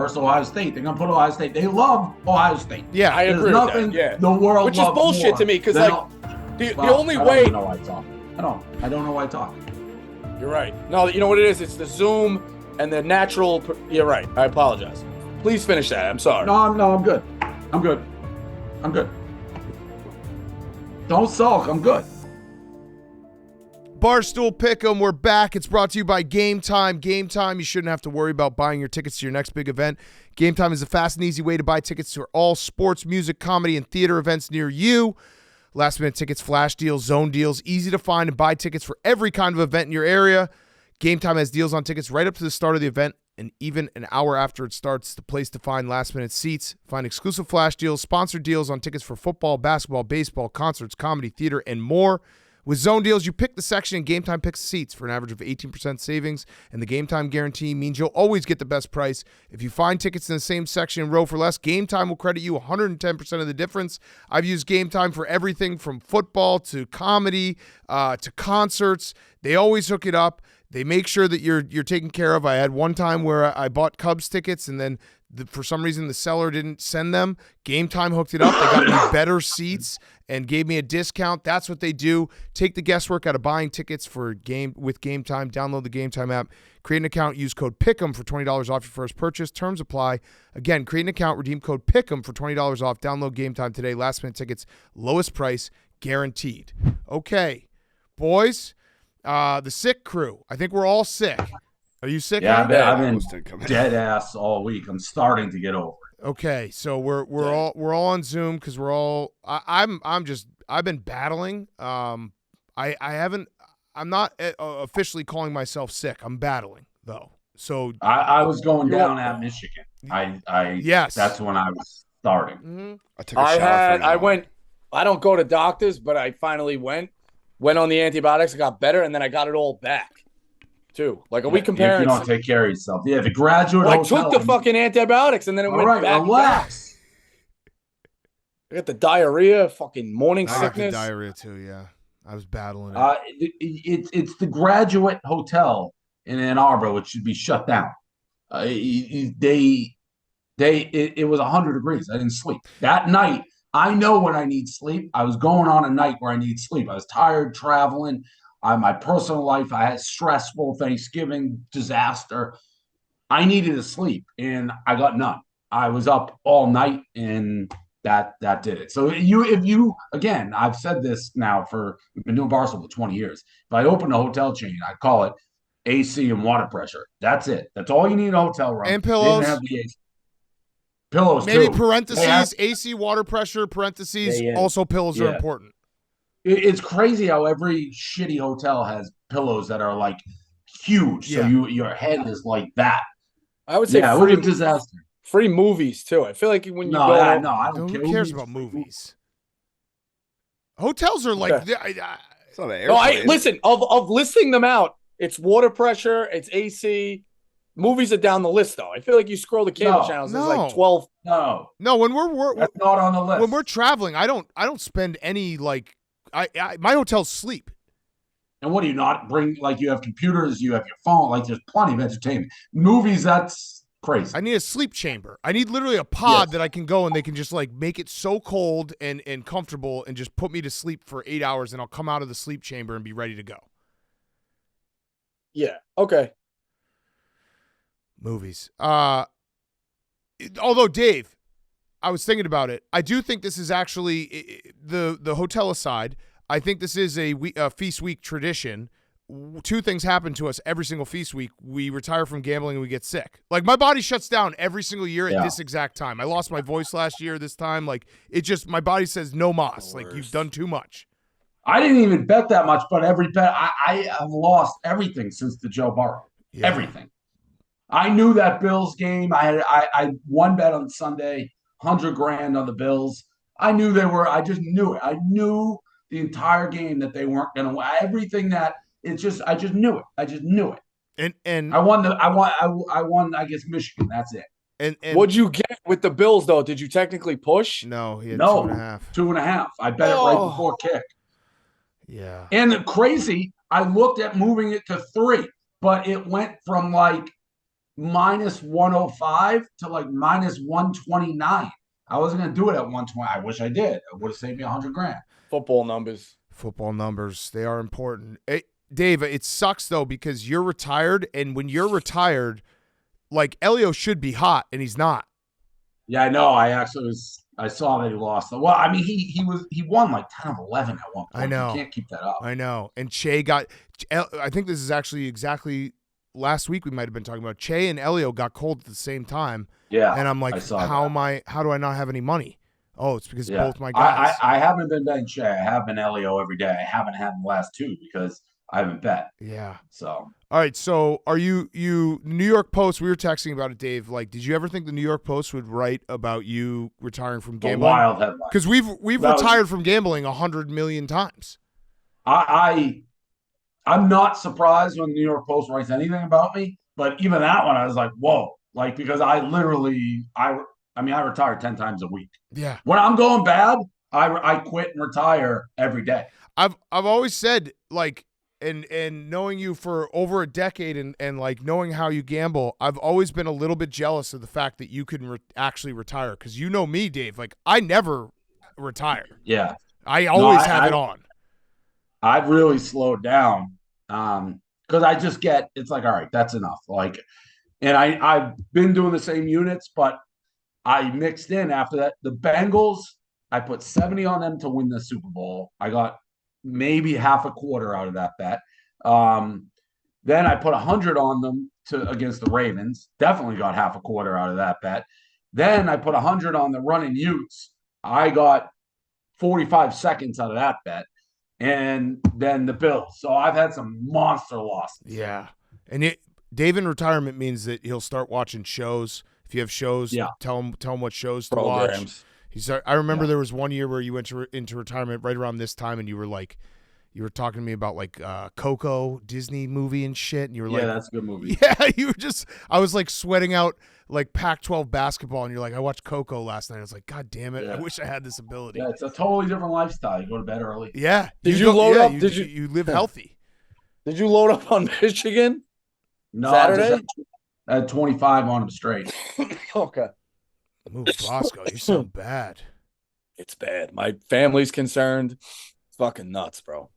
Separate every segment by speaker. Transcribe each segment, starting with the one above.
Speaker 1: versus Ohio State. They're going to put Ohio State. They love Ohio State.
Speaker 2: Yeah,
Speaker 3: I agree with that. Yeah.
Speaker 1: The world
Speaker 3: Which is bullshit to me because, like, the only way.
Speaker 1: I don't know why I talk. I don't know why I talk.
Speaker 3: You're right. No, you know what it is? It's the Zoom and the natural. You're right. I apologize. Please finish that. I'm sorry.
Speaker 1: No, I'm good. I'm good. Don't sulk. I'm good.
Speaker 2: Barstool Pick'em, we're back. It's brought to you by Game Time. Game Time, you shouldn't have to worry about buying your tickets to your next big event. Game Time is a fast and easy way to buy tickets to all sports, music, comedy, and theater events near you. Last-minute tickets, flash deals, zone deals, easy to find and buy tickets for every kind of event in your area. Game Time has deals on tickets right up to the start of the event and even an hour after it starts. The place to find last-minute seats. Find exclusive flash deals, sponsored deals on tickets for football, basketball, baseball, concerts, comedy, theater, and more. With zone deals, you pick the section and Game Time picks the seats for an average of 18% savings, and the Game Time guarantee means you'll always get the best price. If you find tickets in the same section and row for less, Game Time will credit you 110% of the difference. I've used Game Time for everything from football to comedy to concerts. They always hook it up. They make sure that you're taken care of. I had one time where I bought Cubs tickets and then for some reason the seller didn't send them. Game Time hooked it up. They got me better seats and gave me a discount. That's what they do. Take the guesswork out of buying tickets with Game Time. Download the Game Time app. Create an account. Use code PICK'EM for $20 off your first purchase. Terms apply. Again, create an account. Redeem code PICK'EM for $20 off. Download Game Time today. Last minute tickets. Lowest price guaranteed. Okay, boys. The sick crew. I think we're all sick. Are you sick?
Speaker 1: Yeah, I've been dead ass all week. I'm starting to get over it.
Speaker 2: Okay, so we're all on Zoom because we're all. I've been battling. I'm not officially calling myself sick. I'm battling though. So
Speaker 1: I was going down at Michigan. Yes, that's when I was starting.
Speaker 2: Mm-hmm.
Speaker 3: I took a shower. I went. I don't go to doctors, but I finally went on the antibiotics. I got better, and then I got it all back. Too. Like, are we comparing?
Speaker 1: If you don't take care of yourself. Yeah, the graduate hotel.
Speaker 3: I took the fucking antibiotics and then it went back.
Speaker 1: Relax.
Speaker 3: I got the diarrhea, fucking morning sickness.
Speaker 2: I got the diarrhea too, yeah. I was battling
Speaker 1: it. It's the graduate hotel in Ann Arbor, which should be shut down. It was 100 degrees. I didn't sleep. That night, I know when I need sleep. I was going on a night where I need sleep. I was tired traveling. My personal life, I had stressful Thanksgiving disaster. I needed to sleep, and I got none. I was up all night, and that did it. So if you again, I've said this now we've been doing Barstool for 20 years. If I opened a hotel chain, I'd call it AC and water pressure. That's it. That's all you need in a hotel room.
Speaker 2: And pillows.
Speaker 1: Didn't have the AC. Pillows
Speaker 2: maybe
Speaker 1: too.
Speaker 2: Parentheses, AC, water pressure, parentheses. Also pillows are important.
Speaker 1: It's crazy how every shitty hotel has pillows that are like huge. So your head is like that.
Speaker 3: I would say
Speaker 1: it was a disaster.
Speaker 3: Free movies too. I feel like when you go,
Speaker 1: I don't care.
Speaker 2: Who cares about movies? Hotels are like.
Speaker 3: It's not an airplane. Listen, of listing them out, it's water pressure, it's AC. Movies are down the list though. I feel like you scroll the cable channels. There's like 12.
Speaker 1: No.
Speaker 2: When we're
Speaker 1: that's not on the list.
Speaker 2: When we're traveling, I don't spend any like. My hotel's sleep.
Speaker 1: And what do you not bring? Like, you have computers, you have your phone. Like, there's plenty of entertainment. Movies, that's crazy.
Speaker 2: I need a sleep chamber. I need literally a pod that I can go and they can just like make it so cold and comfortable and just put me to sleep for 8 hours, and I'll come out of the sleep chamber and be ready to go.
Speaker 3: Yeah. Okay.
Speaker 2: Movies. Although Dave, I was thinking about it. I do think this is actually the hotel aside. I think this is a feast week tradition. Two things happen to us every single feast week. We retire from gambling and we get sick. Like, my body shuts down every single year at this exact time. I lost my voice last year this time. Like, it just, my body says no mas. Like, you've done too much.
Speaker 1: I didn't even bet that much, but every bet, I have lost everything since the Joe Burrow. Yeah. Everything. I knew that Bills game. I won bet on Sunday. $100,000 on the Bills. I knew they were. I just knew it. I knew the entire game that they weren't going to win. Everything that I just knew it. I just knew it.
Speaker 2: And
Speaker 1: I won. I guess Michigan. That's it.
Speaker 2: And
Speaker 3: what'd you get with the Bills though? Did you technically push?
Speaker 2: No, he had 2.5.
Speaker 1: 2.5. I bet it right before kick.
Speaker 2: Yeah.
Speaker 1: And crazy, I looked at moving it to 3, but it went from like minus 105 to like minus 129. I wasn't going to do it at 120. I wish I did. It would have saved me $100,000.
Speaker 3: Football numbers.
Speaker 2: Football numbers. They are important. Dave, it sucks though because you're retired, and when you're retired, like Elio should be hot, and he's not.
Speaker 1: Yeah, I know. I saw that he lost. Well, I mean, he won like 10 of 11 at one point.
Speaker 2: I know.
Speaker 1: You can't keep that up.
Speaker 2: I know. And Che got. I think this is actually exactly last week. We might have been talking about Che and Elio got cold at the same time.
Speaker 1: Yeah.
Speaker 2: And I'm like, how do I not have any money? Oh, it's because both my guys.
Speaker 1: I haven't been betting Che. I have been Elio every day. I haven't had the last two because I haven't bet.
Speaker 2: Yeah.
Speaker 1: So.
Speaker 2: All right. So are you New York Post? We were texting about it, Dave. Like, did you ever think the New York Post would write about you retiring from gambling?
Speaker 1: A wild headline.
Speaker 2: Because we've retired from gambling 100 million times.
Speaker 1: I'm not surprised when the New York Post writes anything about me, but even that one, I was like, whoa, like because I retire 10 times a week.
Speaker 2: Yeah.
Speaker 1: When I'm going bad, I quit and retire every day.
Speaker 2: I've always said like. And knowing you for over a decade and like knowing how you gamble, I've always been a little bit jealous of the fact that you can actually retire. Because you know me, Dave, like I never retire.
Speaker 1: Yeah.
Speaker 2: I always have it on.
Speaker 1: I've really slowed down because I just it's like, all right, that's enough. Like, and I've been doing the same units, but I mixed in after that. The Bengals, I put 70 on them to win the Super Bowl. I got maybe half a quarter out of that bet. Then I put 100 on them against the Ravens. Definitely got half a quarter out of that bet. Then I put 100 on the running Utes. I got 45 seconds out of that bet. And then the Bills. So I've had some monster losses.
Speaker 2: Yeah. And Dave in retirement means that he'll start watching shows. If you have shows, tell him what shows to watch. I remember there was one year where you went into retirement right around this time, and you were talking to me about like Coco, Disney movie and shit, and you were like,
Speaker 1: that's a good movie.
Speaker 2: Yeah, I was like sweating out like Pac-12 basketball, and you're like, I watched Coco last night. I was like, God damn it, I wish I had this ability.
Speaker 1: Yeah, it's a totally different lifestyle. You go to bed early.
Speaker 2: Yeah.
Speaker 3: Did you load up?
Speaker 2: You live healthy.
Speaker 3: Did you load up on Michigan?
Speaker 1: No,
Speaker 3: Saturday?
Speaker 1: I had 25 on them straight.
Speaker 3: Okay.
Speaker 2: Move, Bosco. You're so bad.
Speaker 3: It's bad. My family's concerned. It's fucking nuts, bro.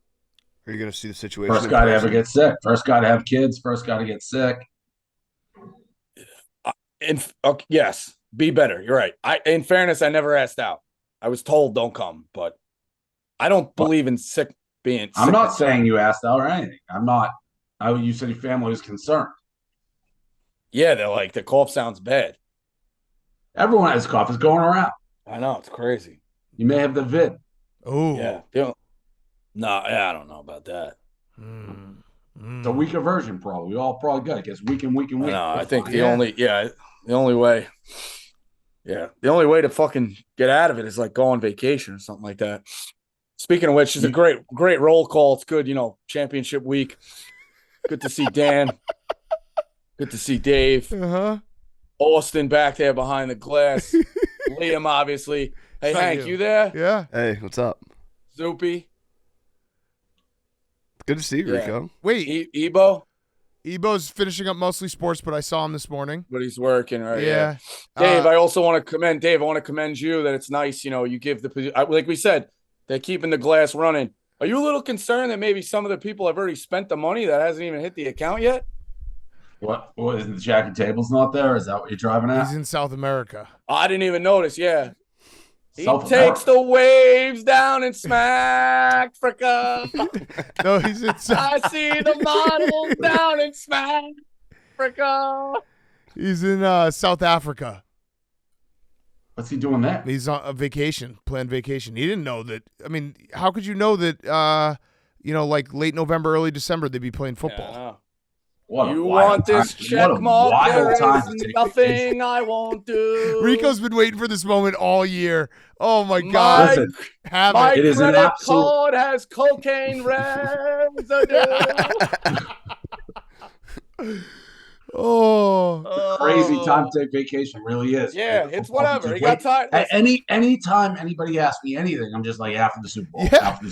Speaker 2: Are you going to see the situation?
Speaker 1: First guy to ever get sick. First guy to have kids. First guy to get sick.
Speaker 3: Yes, be better. You're right. In fairness, I never asked out. I was told don't come, but I don't believe in being sick.
Speaker 1: I'm not saying you asked out or anything. I'm not. You said your family was concerned.
Speaker 3: Yeah, they're like, the cough sounds bad.
Speaker 1: Everyone has cough. It's going around.
Speaker 3: I know. It's crazy.
Speaker 1: You may have the vid.
Speaker 2: Oh.
Speaker 3: Yeah. No, I don't know about that.
Speaker 1: It's a weaker version, probably. We all probably got it. It gets weak and weak and weak.
Speaker 3: No, I think the only way to fucking get out of it is like go on vacation or something like that. Speaking of which, it's a great roll call. It's good, championship week. Good to see Dan. Good to see Dave.
Speaker 2: Uh-huh.
Speaker 3: Austin back there behind the glass. Liam, obviously. Hey, Hank, you there?
Speaker 2: Yeah.
Speaker 4: Hey, what's up?
Speaker 3: Zoopy.
Speaker 4: Good to see you, Rico.
Speaker 2: Wait.
Speaker 3: Ebo?
Speaker 2: Ebo's finishing up mostly sports, but I saw him this morning.
Speaker 3: But he's working, right?
Speaker 2: Yeah.
Speaker 3: Dave, I also want to commend you that it's nice, you give like we said, they're keeping the glass running. Are you a little concerned that maybe some of the people have already spent the money that hasn't even hit the account yet?
Speaker 1: What is the Smacky Jables not there? Is that what you're driving at?
Speaker 2: He's in South America.
Speaker 3: I didn't even notice. Yeah, he
Speaker 1: South
Speaker 3: takes the waves down in Smack Africa.
Speaker 2: No, he's in.
Speaker 3: I see the models down in Smack Africa.
Speaker 2: He's in South Africa.
Speaker 1: What's he doing there?
Speaker 2: He's on a vacation, planned vacation. He didn't know that. I mean, how could you know that? Like late November, early December, they'd be playing football.
Speaker 3: Yeah,
Speaker 1: What
Speaker 3: you want this check mark? There is nothing I won't do.
Speaker 2: Rico's been waiting for this moment all year. Oh my God!
Speaker 1: Listen,
Speaker 3: my
Speaker 1: it is
Speaker 3: credit
Speaker 1: an absolute
Speaker 3: card has cocaine residue.
Speaker 1: crazy time to take vacation. Really is.
Speaker 3: Yeah, it's whatever. He got tired.
Speaker 1: Anytime anybody asks me anything, I'm just like after the Super Bowl.
Speaker 2: Yeah.
Speaker 1: After the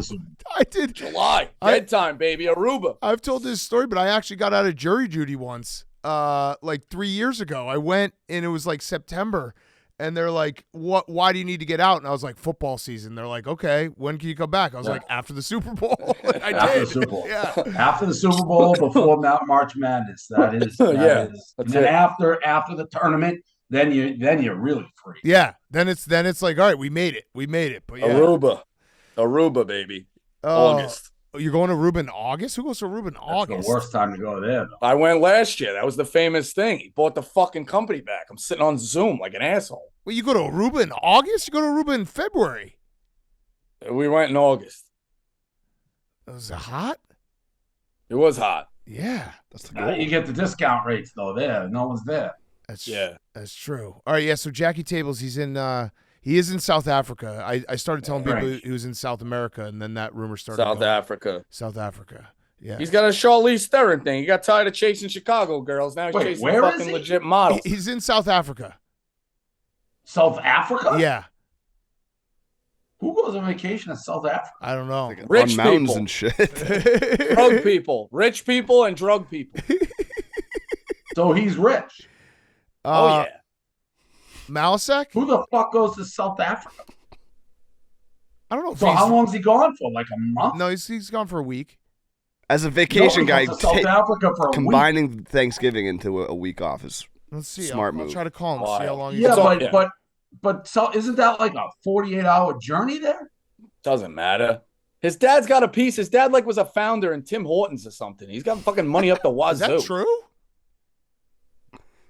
Speaker 1: Super Bowl.
Speaker 2: I did
Speaker 3: July. Dead time, baby. Aruba.
Speaker 2: I've told this story, but I actually got out of jury duty once. like 3 years ago. I went and it was like September. And they're like, "What? Why do you need to get out?" And I was like, "Football season." They're like, "Okay, when can you come back?" I was like, "After the Super Bowl." I
Speaker 1: After
Speaker 2: did.
Speaker 1: the Super Bowl.
Speaker 2: Yeah.
Speaker 1: After the Super Bowl, before March Madness. That is.
Speaker 3: That's
Speaker 1: And then
Speaker 3: it.
Speaker 1: after the tournament, then you're really free.
Speaker 2: Yeah. Then it's like, all right, we made it. But yeah.
Speaker 3: Aruba, baby.
Speaker 2: Oh,
Speaker 3: August.
Speaker 2: You're going to Aruba in August? Who goes to Aruba in August?
Speaker 1: That's the worst time to go there, though.
Speaker 3: I went last year. That was the famous thing. He bought the fucking company back. I'm sitting on Zoom like an asshole.
Speaker 2: Well, you go to Aruba in August? You go to Aruba in February.
Speaker 3: We went in August.
Speaker 2: Was it hot?
Speaker 3: It was hot.
Speaker 2: Yeah.
Speaker 4: That's the goal.
Speaker 1: You get the discount rates, though, there. No one's there.
Speaker 2: That's true. All right, yeah, so Jackie Tables, he is in South Africa. I started telling people he was in South America, and then that rumor started
Speaker 3: South Africa.
Speaker 2: South Africa. Yeah.
Speaker 3: He's got a Charlize Theron thing. He got tired of chasing Chicago girls. Now he's chasing
Speaker 1: where is
Speaker 3: fucking
Speaker 1: he?
Speaker 3: legit models.
Speaker 2: He's in South Africa.
Speaker 1: South Africa?
Speaker 2: Yeah.
Speaker 1: Who goes on vacation to South Africa?
Speaker 2: I don't know.
Speaker 4: Like
Speaker 3: Rich
Speaker 4: on mountains
Speaker 3: people.
Speaker 4: and shit.
Speaker 3: Drug people. Rich people and drug people.
Speaker 1: So he's rich.
Speaker 3: Oh, yeah.
Speaker 2: Malasek?
Speaker 1: Who the fuck goes to South Africa?
Speaker 2: I don't know. If
Speaker 1: So how long's he gone for? Like a month?
Speaker 2: No, he's gone for a week.
Speaker 4: As a vacation guy,
Speaker 1: goes to South Africa for a week.
Speaker 4: combining Thanksgiving into a week off is
Speaker 2: Let's see.
Speaker 4: Smart
Speaker 2: I'll
Speaker 4: move.
Speaker 2: try to call him. See how long he's
Speaker 1: Yeah,
Speaker 2: gone.
Speaker 1: but so isn't that like a 48-hour journey there?
Speaker 3: Doesn't matter. His dad's got a piece. His dad was a founder in Tim Hortons or something. He's got fucking money up the wazoo.
Speaker 2: Is that true?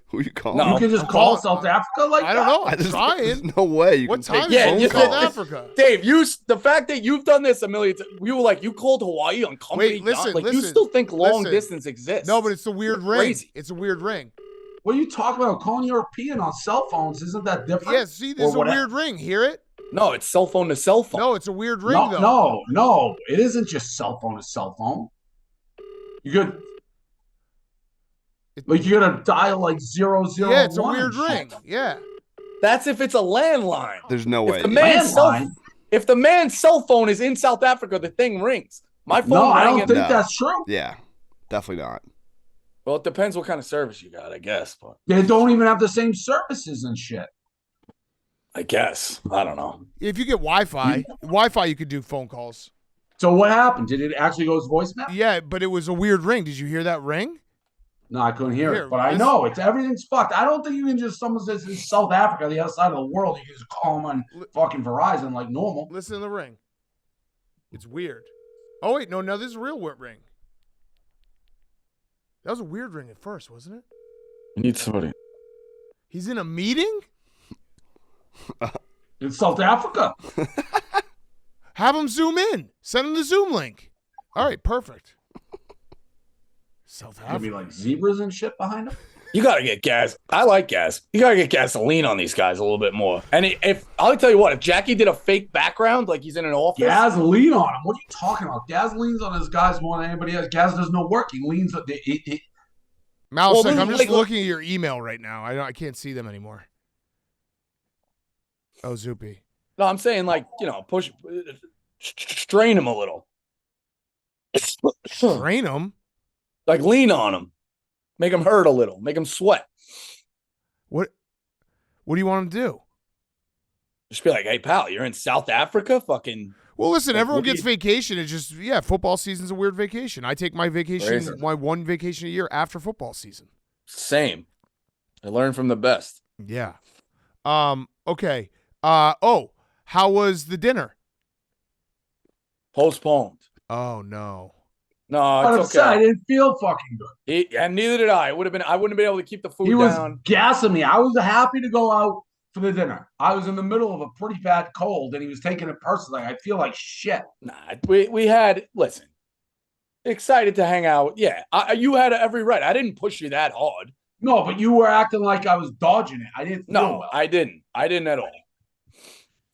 Speaker 4: who you calling?
Speaker 3: No.
Speaker 1: You can just call South Africa like
Speaker 2: I don't
Speaker 1: that?
Speaker 2: know. I'm
Speaker 4: There's
Speaker 2: trying.
Speaker 4: no way you
Speaker 2: What
Speaker 4: can
Speaker 2: time
Speaker 4: take
Speaker 2: is
Speaker 3: Yeah,
Speaker 2: it
Speaker 3: you
Speaker 2: in South
Speaker 3: think-
Speaker 2: Africa?
Speaker 3: Dave, the fact that you've done this a million times, you called Hawaii on company.
Speaker 2: Wait, listen,
Speaker 3: you
Speaker 2: listen,
Speaker 3: still think long
Speaker 2: listen.
Speaker 3: distance exists.
Speaker 2: No, but it's a weird
Speaker 3: You're
Speaker 2: ring.
Speaker 3: crazy.
Speaker 2: It's a weird ring.
Speaker 1: What are you talking about? Calling European on cell phones isn't that different?
Speaker 2: Yeah, see, there's
Speaker 1: Or
Speaker 2: a
Speaker 1: whatever.
Speaker 2: weird ring. Hear it?
Speaker 3: No, it's cell phone to cell phone.
Speaker 2: No, it's a weird ring, though.
Speaker 1: No. It isn't just cell phone to cell phone. You could, like, you gotta dial like 001.
Speaker 2: Yeah, it's a weird
Speaker 1: and shit.
Speaker 2: ring. Yeah.
Speaker 3: That's if it's a landline.
Speaker 4: There's no way.
Speaker 3: If the man's
Speaker 1: Landline?
Speaker 3: if the man's cell phone is in South Africa, the thing rings. My phone
Speaker 1: No, I
Speaker 3: rang
Speaker 1: don't
Speaker 3: and-
Speaker 1: think
Speaker 4: No.
Speaker 1: that's true.
Speaker 4: Yeah, definitely not.
Speaker 3: Well, it depends what kind of service you got, I guess. But
Speaker 1: They don't even have the same services and shit.
Speaker 3: I guess. I don't know.
Speaker 2: If you get Wi-Fi, you could do phone calls.
Speaker 1: So what happened? Did it actually go to voicemail?
Speaker 2: Yeah, but it was a weird ring. Did you hear that ring?
Speaker 1: No, I couldn't hear
Speaker 2: Here,
Speaker 1: it. But I know everything's fucked. I don't think you can just, someone says it's South Africa, the other side of the world, you can just call them on fucking Verizon like normal.
Speaker 2: Listen to the ring. It's weird. Oh, wait. No, this is a real weird ring. That was a weird ring at first, wasn't it?
Speaker 3: You need somebody.
Speaker 2: He's in a meeting?
Speaker 1: In South Africa.
Speaker 2: Have him zoom in. Send him the Zoom link. All right, perfect. South
Speaker 1: Gonna be
Speaker 2: Africa.
Speaker 1: like zebras and shit behind them.
Speaker 3: You gotta get gas. I like gas. You gotta get gasoline on these guys a little bit more. And if I'll tell you what, if Jackie did a fake background, like he's in an office,
Speaker 1: Gasoline on him. What are you talking about? Gas leans on his guys more than anybody else. Gas does no work. He leans.
Speaker 2: Mouse,
Speaker 3: Well,
Speaker 2: I'm just
Speaker 3: like-
Speaker 2: looking at your email right now. I can't see them anymore. Oh, Zoopy.
Speaker 3: no, I'm saying like push, strain him a little,
Speaker 2: Train him?
Speaker 3: like lean on him, make him hurt a little, make him sweat.
Speaker 2: What do you want him to do?
Speaker 3: Just be like, hey pal, you're in South Africa, fucking.
Speaker 2: Well, listen,
Speaker 3: Like,
Speaker 2: everyone
Speaker 3: what do
Speaker 2: gets
Speaker 3: you-
Speaker 2: vacation. It's just, football season's a weird vacation. I take my vacation,
Speaker 3: Crazy.
Speaker 2: my one vacation a year after football season.
Speaker 3: Same. I learned from the best.
Speaker 2: Yeah. Okay. How was the dinner?
Speaker 3: Postponed.
Speaker 2: Oh, no.
Speaker 3: No, it's
Speaker 1: I
Speaker 3: okay.
Speaker 1: didn't feel fucking good.
Speaker 3: And neither did I. I wouldn't have been able to keep the food
Speaker 1: He was
Speaker 3: down.
Speaker 1: gassing me. I was happy to go out for the dinner. I was in the middle of a pretty bad cold, and he was taking it personally. I feel like shit.
Speaker 3: Nah, we had listen. Excited to hang out. Yeah, you had every right. I didn't push you that hard.
Speaker 1: No, but you were acting like I was dodging it. I didn't feel
Speaker 3: No,
Speaker 1: well.
Speaker 3: I didn't. I didn't at all.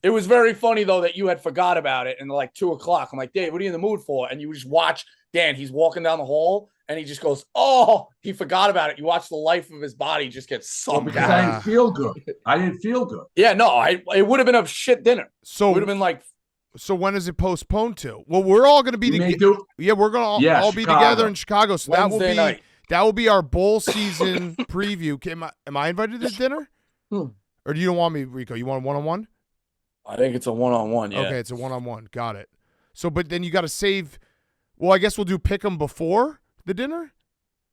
Speaker 3: It was very funny though that you had forgot about it and like 2:00. I'm like, Dave, what are you in the mood for? And you just watch Dan. He's walking down the hall and he just goes, oh, he forgot about it. You watch the life of his body just get
Speaker 1: Well,
Speaker 3: sucked
Speaker 1: because
Speaker 3: out.
Speaker 1: I didn't feel good. I didn't feel good.
Speaker 3: Yeah, no, it would have been a shit dinner. It
Speaker 2: So,
Speaker 3: would have been like,
Speaker 2: so when is it postponed to? Well, we're all going to be
Speaker 1: You may
Speaker 2: together.
Speaker 1: do-
Speaker 2: Yeah, we're going to
Speaker 1: Yeah,
Speaker 2: all be
Speaker 1: Chicago.
Speaker 2: together in Chicago. So that will
Speaker 3: Wednesday
Speaker 2: be
Speaker 3: night.
Speaker 2: That will be our bowl season preview. Am I invited to dinner? Or do you don't want me, Rico? You want a one-on-one?
Speaker 3: I think it's a one-on-one, yeah.
Speaker 2: Okay, it's a one-on-one. Got it. So, but then you got to save. Well, I guess we'll do pick 'em before the dinner.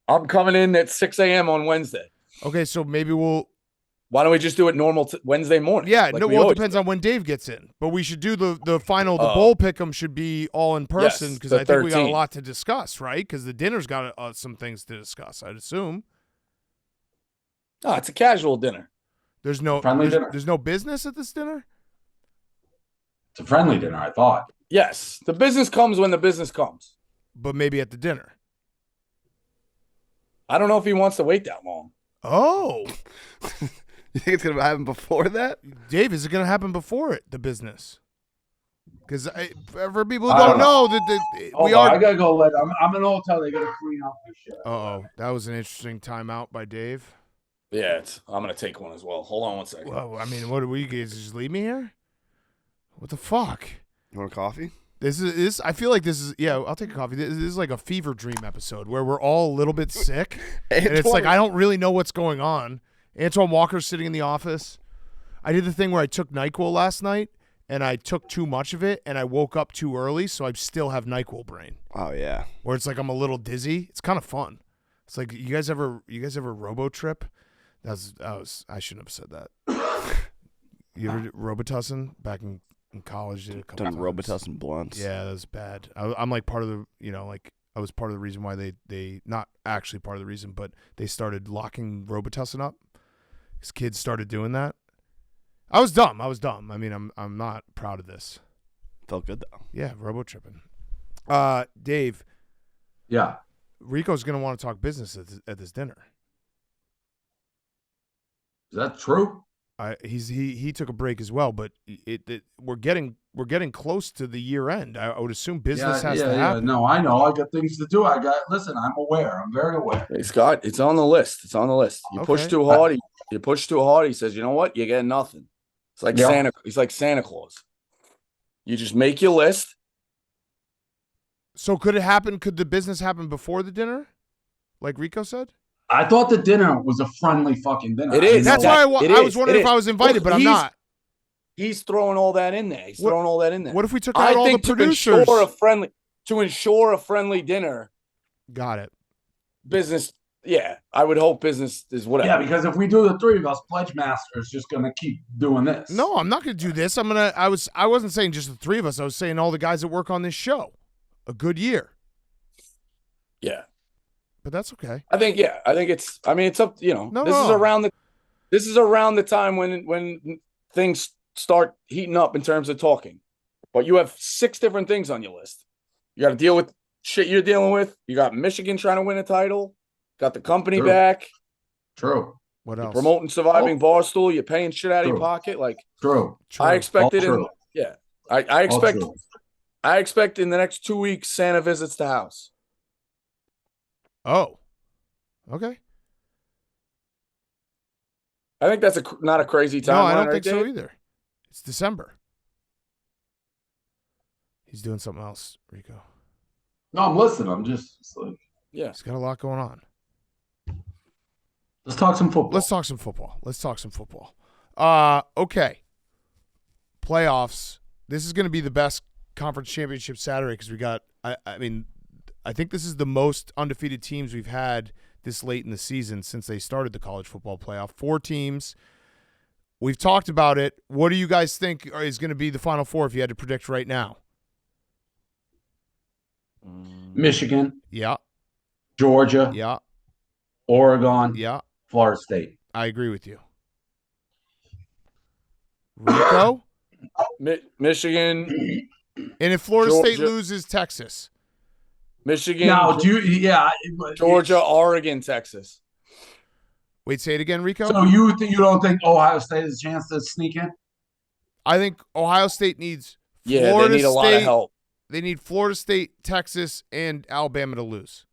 Speaker 3: I'm coming in at 6 a.m. on Wednesday.
Speaker 2: Okay, so maybe we'll.
Speaker 3: Why don't we just do it normal Wednesday morning?
Speaker 2: Yeah,
Speaker 3: like
Speaker 2: no. Well, it depends on when Dave gets in, but we should do the final. The bowl pick 'em should be all in person because I think we got a lot to discuss, right? Because the dinner's got some things to discuss. I'd assume.
Speaker 3: Oh, it's a casual dinner.
Speaker 2: There's no dinner. There's no business at this dinner.
Speaker 1: It's a friendly dinner, I thought.
Speaker 3: Yes, the business comes when the business comes.
Speaker 2: But maybe at the dinner.
Speaker 3: I don't know if he wants to wait that long.
Speaker 2: Oh.
Speaker 4: You think it's going to happen before that?
Speaker 2: Dave, is it going to happen before the business? Because for people who don't know,
Speaker 1: I got to go I'm in a hotel. They got to clean up my shit.
Speaker 2: Uh-oh. That was an interesting timeout by Dave.
Speaker 3: Yeah, I'm going to take one as well. Hold on one second.
Speaker 2: Well, I mean, what do we guys just leave me here? What the fuck?
Speaker 4: You want a coffee?
Speaker 2: I feel like this is, I'll take a coffee. This is like a fever dream episode where we're all a little bit sick. And it's like, I don't really know what's going on. Antoine Walker's sitting in the office. I did the thing where I took NyQuil last night and I took too much of it and I woke up too early. So I still have NyQuil brain.
Speaker 4: Oh yeah.
Speaker 2: Where it's like, I'm a little dizzy. It's kind of fun. It's like, you guys ever robo trip? I shouldn't have said that. You ever Robitussin back in college? Did a couple
Speaker 4: done
Speaker 2: times.
Speaker 4: Robitussin blunts.
Speaker 2: Yeah, that was bad. I'm like part of the, I was part of the reason why they not actually part of the reason, but they started locking Robitussin up. Because kids started doing that. I was dumb. I mean, I'm not proud of this.
Speaker 4: Felt good though.
Speaker 2: Yeah, robo tripping. Dave.
Speaker 1: Yeah.
Speaker 2: Rico's gonna want to talk business at this dinner.
Speaker 1: Is that true?
Speaker 2: He took a break as well, but we're getting close to the year end. I would assume business has to happen.
Speaker 1: No, I know. I got things to do. Listen, I'm aware. I'm very aware.
Speaker 3: It's on the list. It's on the list. You push too hard. You push too hard. He says, you know what? You get nothing. It's like Santa. He's like Santa Claus. You just make your list.
Speaker 2: So could it happen? Could the business happen before the dinner, like Rico said?
Speaker 1: I thought the dinner was a friendly fucking dinner.
Speaker 3: It is.
Speaker 2: That's why I was wondering if I was invited, but I'm not.
Speaker 3: He's throwing all that in there.
Speaker 2: What if we took out all the producers?
Speaker 3: To ensure a friendly dinner.
Speaker 2: Got it.
Speaker 3: Business. Yeah, I would hope business is whatever.
Speaker 1: Yeah, because if we do the three of us, Pledge Master is just going to keep doing this.
Speaker 2: No, I'm not going to do this. I wasn't saying just the three of us. I was saying all the guys that work on this show. A good year.
Speaker 3: Yeah.
Speaker 2: But that's okay.
Speaker 3: I think it's up, This is around the time when things start heating up in terms of talking. But you have 6 different things on your list. You got to deal with shit you're dealing with. You got Michigan trying to win a title. Got the company back.
Speaker 1: True.
Speaker 2: What else?
Speaker 3: You're promoting surviving Barstool. You're paying shit out of your pocket. Like
Speaker 1: true.
Speaker 3: I expected I expect in the next 2 weeks Santa visits the house.
Speaker 2: Oh. Okay.
Speaker 3: I think that's not a crazy timeline.
Speaker 2: No, I don't think
Speaker 3: Dave?
Speaker 2: so either. It's December. He's doing something else, Rico.
Speaker 1: No, I'm listening. I'm just like,
Speaker 3: yeah.
Speaker 2: He's got a lot going on.
Speaker 1: Let's talk some football.
Speaker 2: Let's talk some football. Okay. Playoffs. This is going to be the best conference championship Saturday because we got, I think this is the most undefeated teams we've had this late in the season since they started the college football playoff. 4 teams. We've talked about it. What do you guys think is going to be the Final Four if you had to predict right now?
Speaker 1: Michigan.
Speaker 2: Yeah.
Speaker 1: Georgia.
Speaker 2: Yeah.
Speaker 1: Oregon.
Speaker 2: Yeah.
Speaker 1: Florida State.
Speaker 2: I agree with you. Rico?
Speaker 3: Michigan.
Speaker 2: And if Florida
Speaker 3: Georgia.
Speaker 2: State loses, Texas.
Speaker 3: Michigan.
Speaker 1: Now,
Speaker 3: Georgia, Oregon, Texas.
Speaker 2: Wait, say it again, Rico?
Speaker 1: So you don't think Ohio State has a chance to sneak in?
Speaker 2: I think Ohio State needs
Speaker 3: Florida
Speaker 2: Florida
Speaker 3: they need a lot of help.
Speaker 2: They need Florida State, Texas, and Alabama to lose.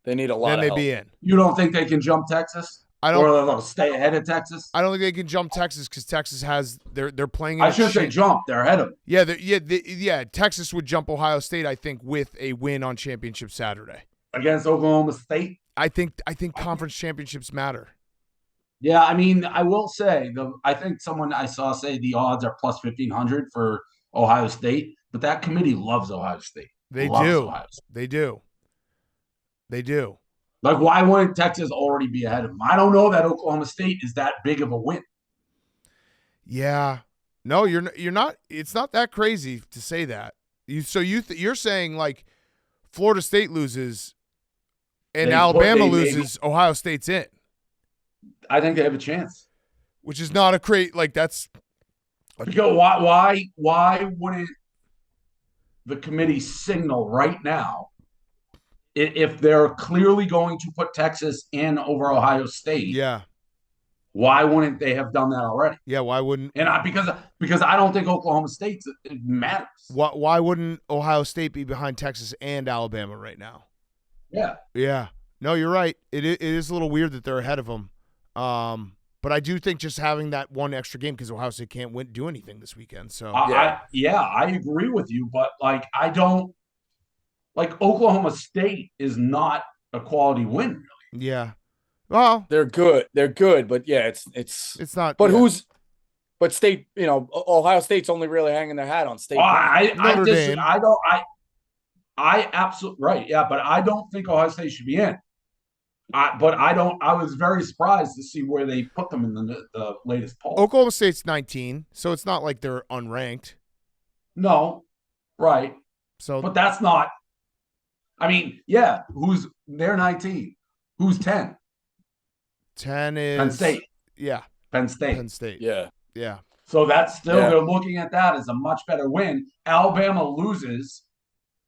Speaker 3: They need a lot
Speaker 2: then
Speaker 3: of help.
Speaker 2: Then they'd be in.
Speaker 1: You don't think they can jump Texas? Or they'll stay ahead of Texas?
Speaker 2: I don't think they can jump Texas because Texas has they're playing.
Speaker 1: I shouldn't say jump. They're ahead of them.
Speaker 2: Yeah. Texas would jump Ohio State, I think, with a win on Championship Saturday
Speaker 1: against Oklahoma State.
Speaker 2: I think conference championships matter.
Speaker 1: Yeah, I mean, I will say I think someone I saw say the odds are plus 1,500 for Ohio State, but that committee loves Ohio State.
Speaker 2: They
Speaker 1: loves
Speaker 2: do.
Speaker 1: Ohio State.
Speaker 2: They do. They do.
Speaker 1: Like, why wouldn't Texas already be ahead of them? I don't know that Oklahoma State is that big of a win.
Speaker 2: Yeah. No, you're not. It's not that crazy to say that. You're saying like Florida State loses and Alabama loses, Ohio State's in.
Speaker 1: I think they have a chance.
Speaker 2: Which is not a great that's.
Speaker 1: Because why wouldn't the committee signal right now if they're clearly going to put Texas in over Ohio State?
Speaker 2: Yeah.
Speaker 1: Why wouldn't they have done that already?
Speaker 2: Yeah, why wouldn't?
Speaker 1: And because I don't think Oklahoma State matters.
Speaker 2: Why wouldn't Ohio State be behind Texas and Alabama right now?
Speaker 1: Yeah.
Speaker 2: Yeah. No, you're right. It is a little weird that they're ahead of them. But I do think just having that one extra game because Ohio State can't do anything this weekend. So
Speaker 1: I agree with you, but I don't like Oklahoma State is not a quality win, really.
Speaker 2: Yeah. Well,
Speaker 3: they're good, but yeah, it's
Speaker 2: not.
Speaker 3: But
Speaker 2: yeah.
Speaker 3: But State, Ohio State's only really hanging their hat on State.
Speaker 1: I absolutely right. Yeah, but I don't think Ohio State should be in. I was very surprised to see where they put them in the latest poll.
Speaker 2: Oklahoma State's 19, so it's not like they're unranked.
Speaker 1: No, right.
Speaker 2: So,
Speaker 1: but that's not. I mean, yeah. They're 19? Who's 10?
Speaker 2: 10 is
Speaker 1: Penn State.
Speaker 2: Yeah,
Speaker 1: Penn State.
Speaker 2: Penn State.
Speaker 3: Yeah.
Speaker 1: So that's still they're looking at that as a much better win. Alabama loses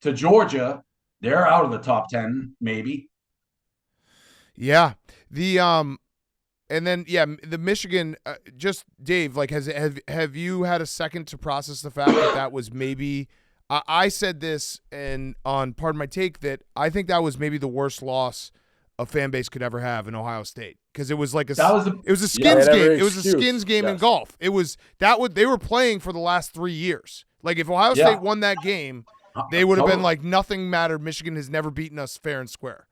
Speaker 1: to Georgia. They're out of the top 10, maybe.
Speaker 2: Yeah. And then the Michigan. Just Dave, have you had a second to process the fact that was maybe? I said this on Pardon My Take that I think that was maybe the worst loss a fan base could ever have in Ohio State because it was like it was a skins game. It was a skins game in golf. It was they were playing for the last 3 years. Like if Ohio State won that game, they would have been like nothing mattered. Michigan has never beaten us fair and square.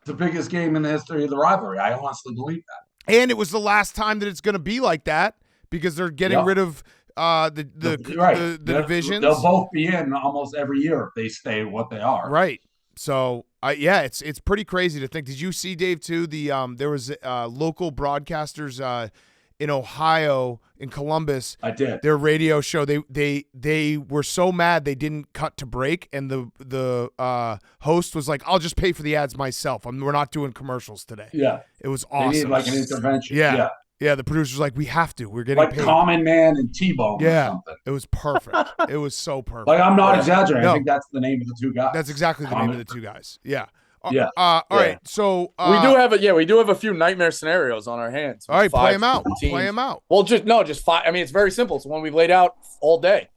Speaker 1: The biggest game in the history of the rivalry. I honestly believe that.
Speaker 2: And it was the last time that it's going to be like that because they're getting rid of the divisions.
Speaker 1: They'll both be in almost every year if they stay what they are.
Speaker 2: Right. So it's pretty crazy to think. Did you see, Dave, too? There was local broadcasters in Ohio, in Columbus.
Speaker 1: I did.
Speaker 2: Their radio show. They were so mad they didn't cut to break, and the host was like, "I'll just pay for the ads myself. We're not doing commercials today."
Speaker 1: Yeah,
Speaker 2: it was awesome.
Speaker 1: They need like an intervention.
Speaker 2: Yeah. The producer's like, "We have to. We're getting
Speaker 1: like
Speaker 2: paid."
Speaker 1: Common Man and T-Bone.
Speaker 2: Yeah,
Speaker 1: or something.
Speaker 2: It was perfect. It was so perfect.
Speaker 1: Like I'm not exaggerating. No. I think that's the name of the two guys.
Speaker 2: That's exactly the name of the two guys. Yeah.
Speaker 1: Yeah.
Speaker 2: All right. So
Speaker 3: we do have a few nightmare scenarios on our hands.
Speaker 2: All right, play them out. Play them out.
Speaker 3: Well, just five. I mean, it's very simple. It's the one we've laid out all day.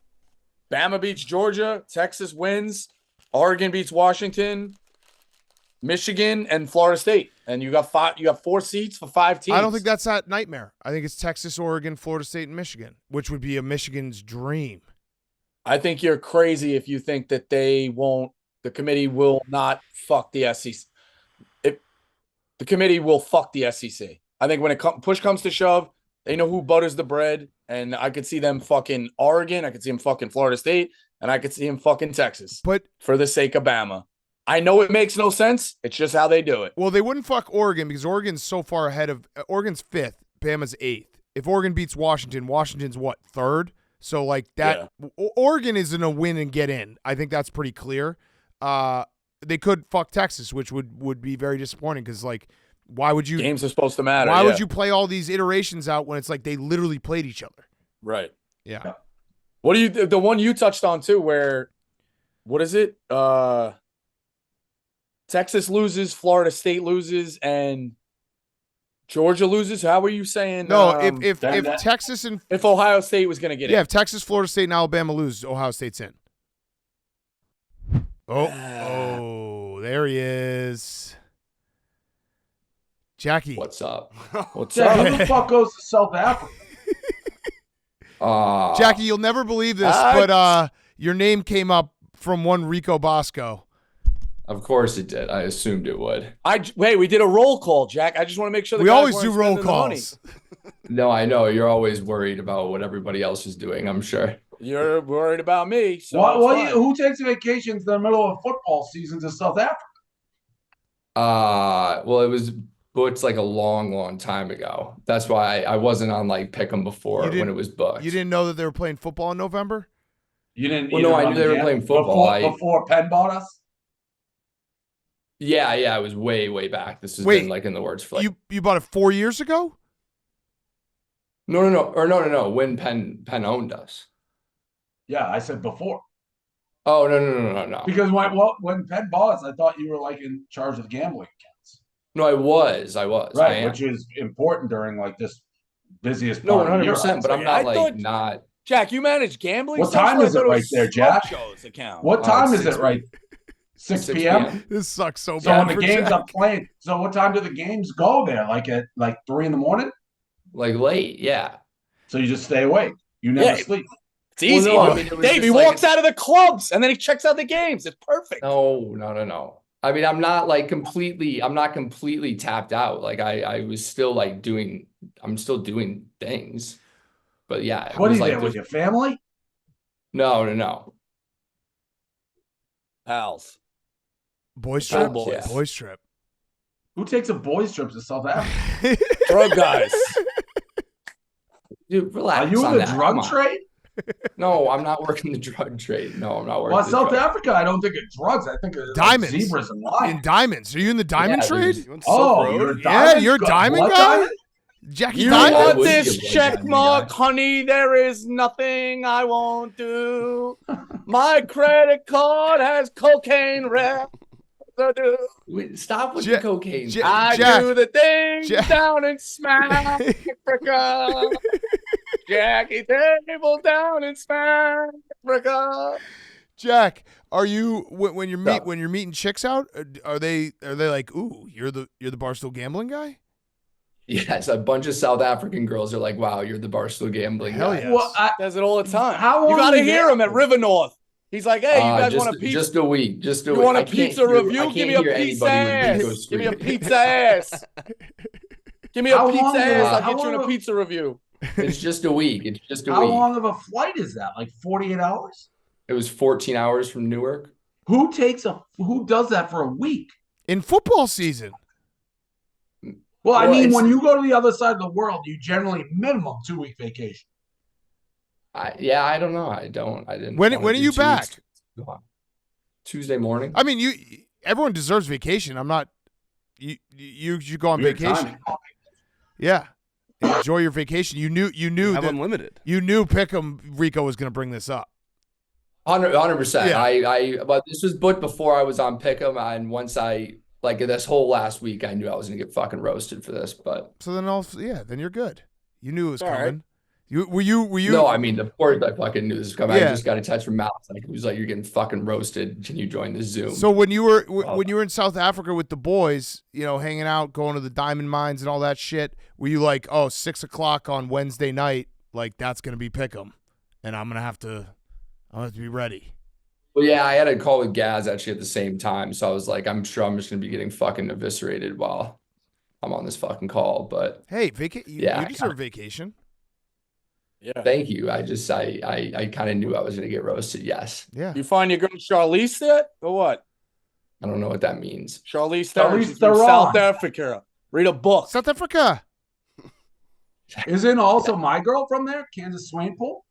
Speaker 3: Bama beats Georgia. Texas wins. Oregon beats Washington. Michigan and Florida State. And you got 4 seats for 5 teams.
Speaker 2: I don't think that's that nightmare. I think it's Texas, Oregon, Florida State, and Michigan, which would be a Michigan's dream.
Speaker 3: I think you're crazy if you think that the committee will not fuck the SEC. The committee will fuck the SEC. I think when push comes to shove, they know who butters the bread, and I could see them fucking Oregon, I could see them fucking Florida State, and I could see them fucking Texas.
Speaker 2: But
Speaker 3: for the sake of Bama. I know it makes no sense. It's just how they do it.
Speaker 2: Well, they wouldn't fuck Oregon because Oregon's so far ahead of Oregon's 5th, Bama's 8th. If Oregon beats Washington, Washington's what, 3rd? So like that, Oregon isn't a win and get in. I think that's pretty clear. They could fuck Texas, which would be very disappointing because like, why would you?
Speaker 3: Games are supposed to matter.
Speaker 2: Why would you play all these iterations out when it's like they literally played each other?
Speaker 3: Right.
Speaker 2: Yeah.
Speaker 3: What do you? The one you touched on too, where, what is it? Texas loses, Florida State loses, and Georgia loses. How were you saying?
Speaker 2: No, if Texas and
Speaker 3: if Ohio State was going to get in,
Speaker 2: if Texas, Florida State, and Alabama lose, Ohio State's in. Oh, there he is, Jackie.
Speaker 5: What's up?
Speaker 3: What's
Speaker 1: Who
Speaker 3: up?
Speaker 1: the fuck goes to South Africa?
Speaker 2: Jackie, you'll never believe this, but your name came up from one Rico Bosco.
Speaker 5: Of course it did. I assumed it would.
Speaker 3: Wait, we did a roll call, Jack. I just want to make sure
Speaker 2: We always do roll calls.
Speaker 5: No, I know. You're always worried about what everybody else is doing, I'm sure.
Speaker 3: You're worried about me. So
Speaker 1: who takes vacations in the middle of football season to South Africa?
Speaker 5: Well, it was booked like a long, long time ago. That's why I wasn't on like Pick'em before when it was booked.
Speaker 2: You didn't know that they were playing football in November?
Speaker 1: You didn't.
Speaker 5: Well, no, I knew they were playing football
Speaker 1: before Penn bought us.
Speaker 5: Yeah, it was way, way back. This has been like in the works for like,
Speaker 2: you bought it 4 years ago?
Speaker 5: No. When Penn owned us.
Speaker 1: Yeah, I said before.
Speaker 5: Oh no.
Speaker 1: Because when Penn bought us, I thought you were like in charge of the gambling accounts.
Speaker 5: No, I was.
Speaker 1: Right, which is important during like this busiest.
Speaker 5: No,
Speaker 1: part
Speaker 5: 100%. But I'm not not.
Speaker 3: Jack, you manage gambling.
Speaker 1: What time is it right there, Jack? What time is it right? 6 p.m.
Speaker 2: This sucks so bad.
Speaker 1: So when the games are playing, so what time do the games go there? Like at 3 a.m?
Speaker 5: Like late, yeah.
Speaker 1: So you just stay awake. You never sleep.
Speaker 3: It's easy.
Speaker 5: Well, no, I mean,
Speaker 3: Dave, he walks out of the clubs and then he checks out the games. It's perfect.
Speaker 5: No. I mean, I'm not completely tapped out. Like I was still like I'm still doing things. But yeah.
Speaker 1: What are you there with your family?
Speaker 5: No.
Speaker 3: Pals.
Speaker 2: Boys trip?
Speaker 3: Boys.
Speaker 2: Boys trip.
Speaker 1: Who takes a boys trip to South Africa?
Speaker 3: Drug guys.
Speaker 5: Dude, relax.
Speaker 1: Are you in the drug trade?
Speaker 5: No, I'm not working the drug trade. No, I'm not working.
Speaker 1: Well, South Africa, I don't think of drugs. I think of
Speaker 2: diamonds,
Speaker 1: like zebras and lions.
Speaker 2: In diamonds. Are you in the diamond trade?
Speaker 1: You're a diamond.
Speaker 2: You're a diamond guy.
Speaker 1: Diamond?
Speaker 2: Jackie,
Speaker 3: you
Speaker 2: diamond?
Speaker 3: want this check mark, honey? There is nothing I won't do. My credit card has cocaine residue.
Speaker 5: Wait, stop with the cocaine.
Speaker 3: I do the thing down in Smack Africa. Jackie table down in Smack Africa.
Speaker 2: Jack, are you when you're meeting chicks out? Are they like, ooh, you're the Barstool gambling guy?
Speaker 5: Yes, a bunch of South African girls are like, wow, you're the Barstool gambling guy.
Speaker 2: Yes.
Speaker 3: Well, does it all the time.
Speaker 1: How
Speaker 3: you got to hear him at River North. He's like, hey, you guys want a pizza?
Speaker 5: Just a week.
Speaker 3: You want a pizza review? Give me a pizza ass. Give me a pizza ass. Give me a pizza ass. I'll get you in a pizza review.
Speaker 5: It's just a week.
Speaker 1: How long of a flight is that? Like 48 hours?
Speaker 5: It was 14 hours from Newark.
Speaker 1: Who does that for a week?
Speaker 2: In football season.
Speaker 1: Well, I mean, when you go to the other side of the world, you generally minimum 2-week vacation.
Speaker 5: I don't know. I didn't.
Speaker 2: When are you back?
Speaker 5: Tuesday morning.
Speaker 2: I mean, everyone deserves vacation. I'm not. You should go on vacation. Yeah, enjoy your vacation. You knew
Speaker 4: have
Speaker 2: that
Speaker 4: unlimited.
Speaker 2: You knew Pick'em Rico was going to bring this up.
Speaker 5: 100%.
Speaker 2: Yeah.
Speaker 5: But this was booked before I was on Pick'em, and once this whole last week, I knew I was gonna get fucking roasted for this. But
Speaker 2: so then you're good. You knew it was coming.
Speaker 3: Right.
Speaker 2: Were you?
Speaker 5: No, I mean, of course I fucking knew this was coming.
Speaker 2: Yeah.
Speaker 5: I just got a text from Mal. He was like, "You're getting fucking roasted. Can you join the Zoom?"
Speaker 2: So when you were in South Africa with the boys, hanging out, going to the diamond mines and all that shit, were you like, 6 o'clock on Wednesday night, like that's gonna be Pick'em, and I'm gonna have to be ready.
Speaker 5: Well, yeah, I had a call with Gaz actually at the same time, so I was like, I'm sure I'm just gonna be getting fucking eviscerated while I'm on this fucking call. But
Speaker 2: hey, you deserve vacation.
Speaker 3: Yeah.
Speaker 5: Thank you. I kind of knew I was gonna get roasted. Yes.
Speaker 2: Yeah.
Speaker 3: You find your girl Charlize yet, or what?
Speaker 5: I don't know what that means.
Speaker 3: Charlize Theron from South Africa. Read a book.
Speaker 2: South Africa.
Speaker 1: Isn't also my girl from there, Kansas Swimming Pool?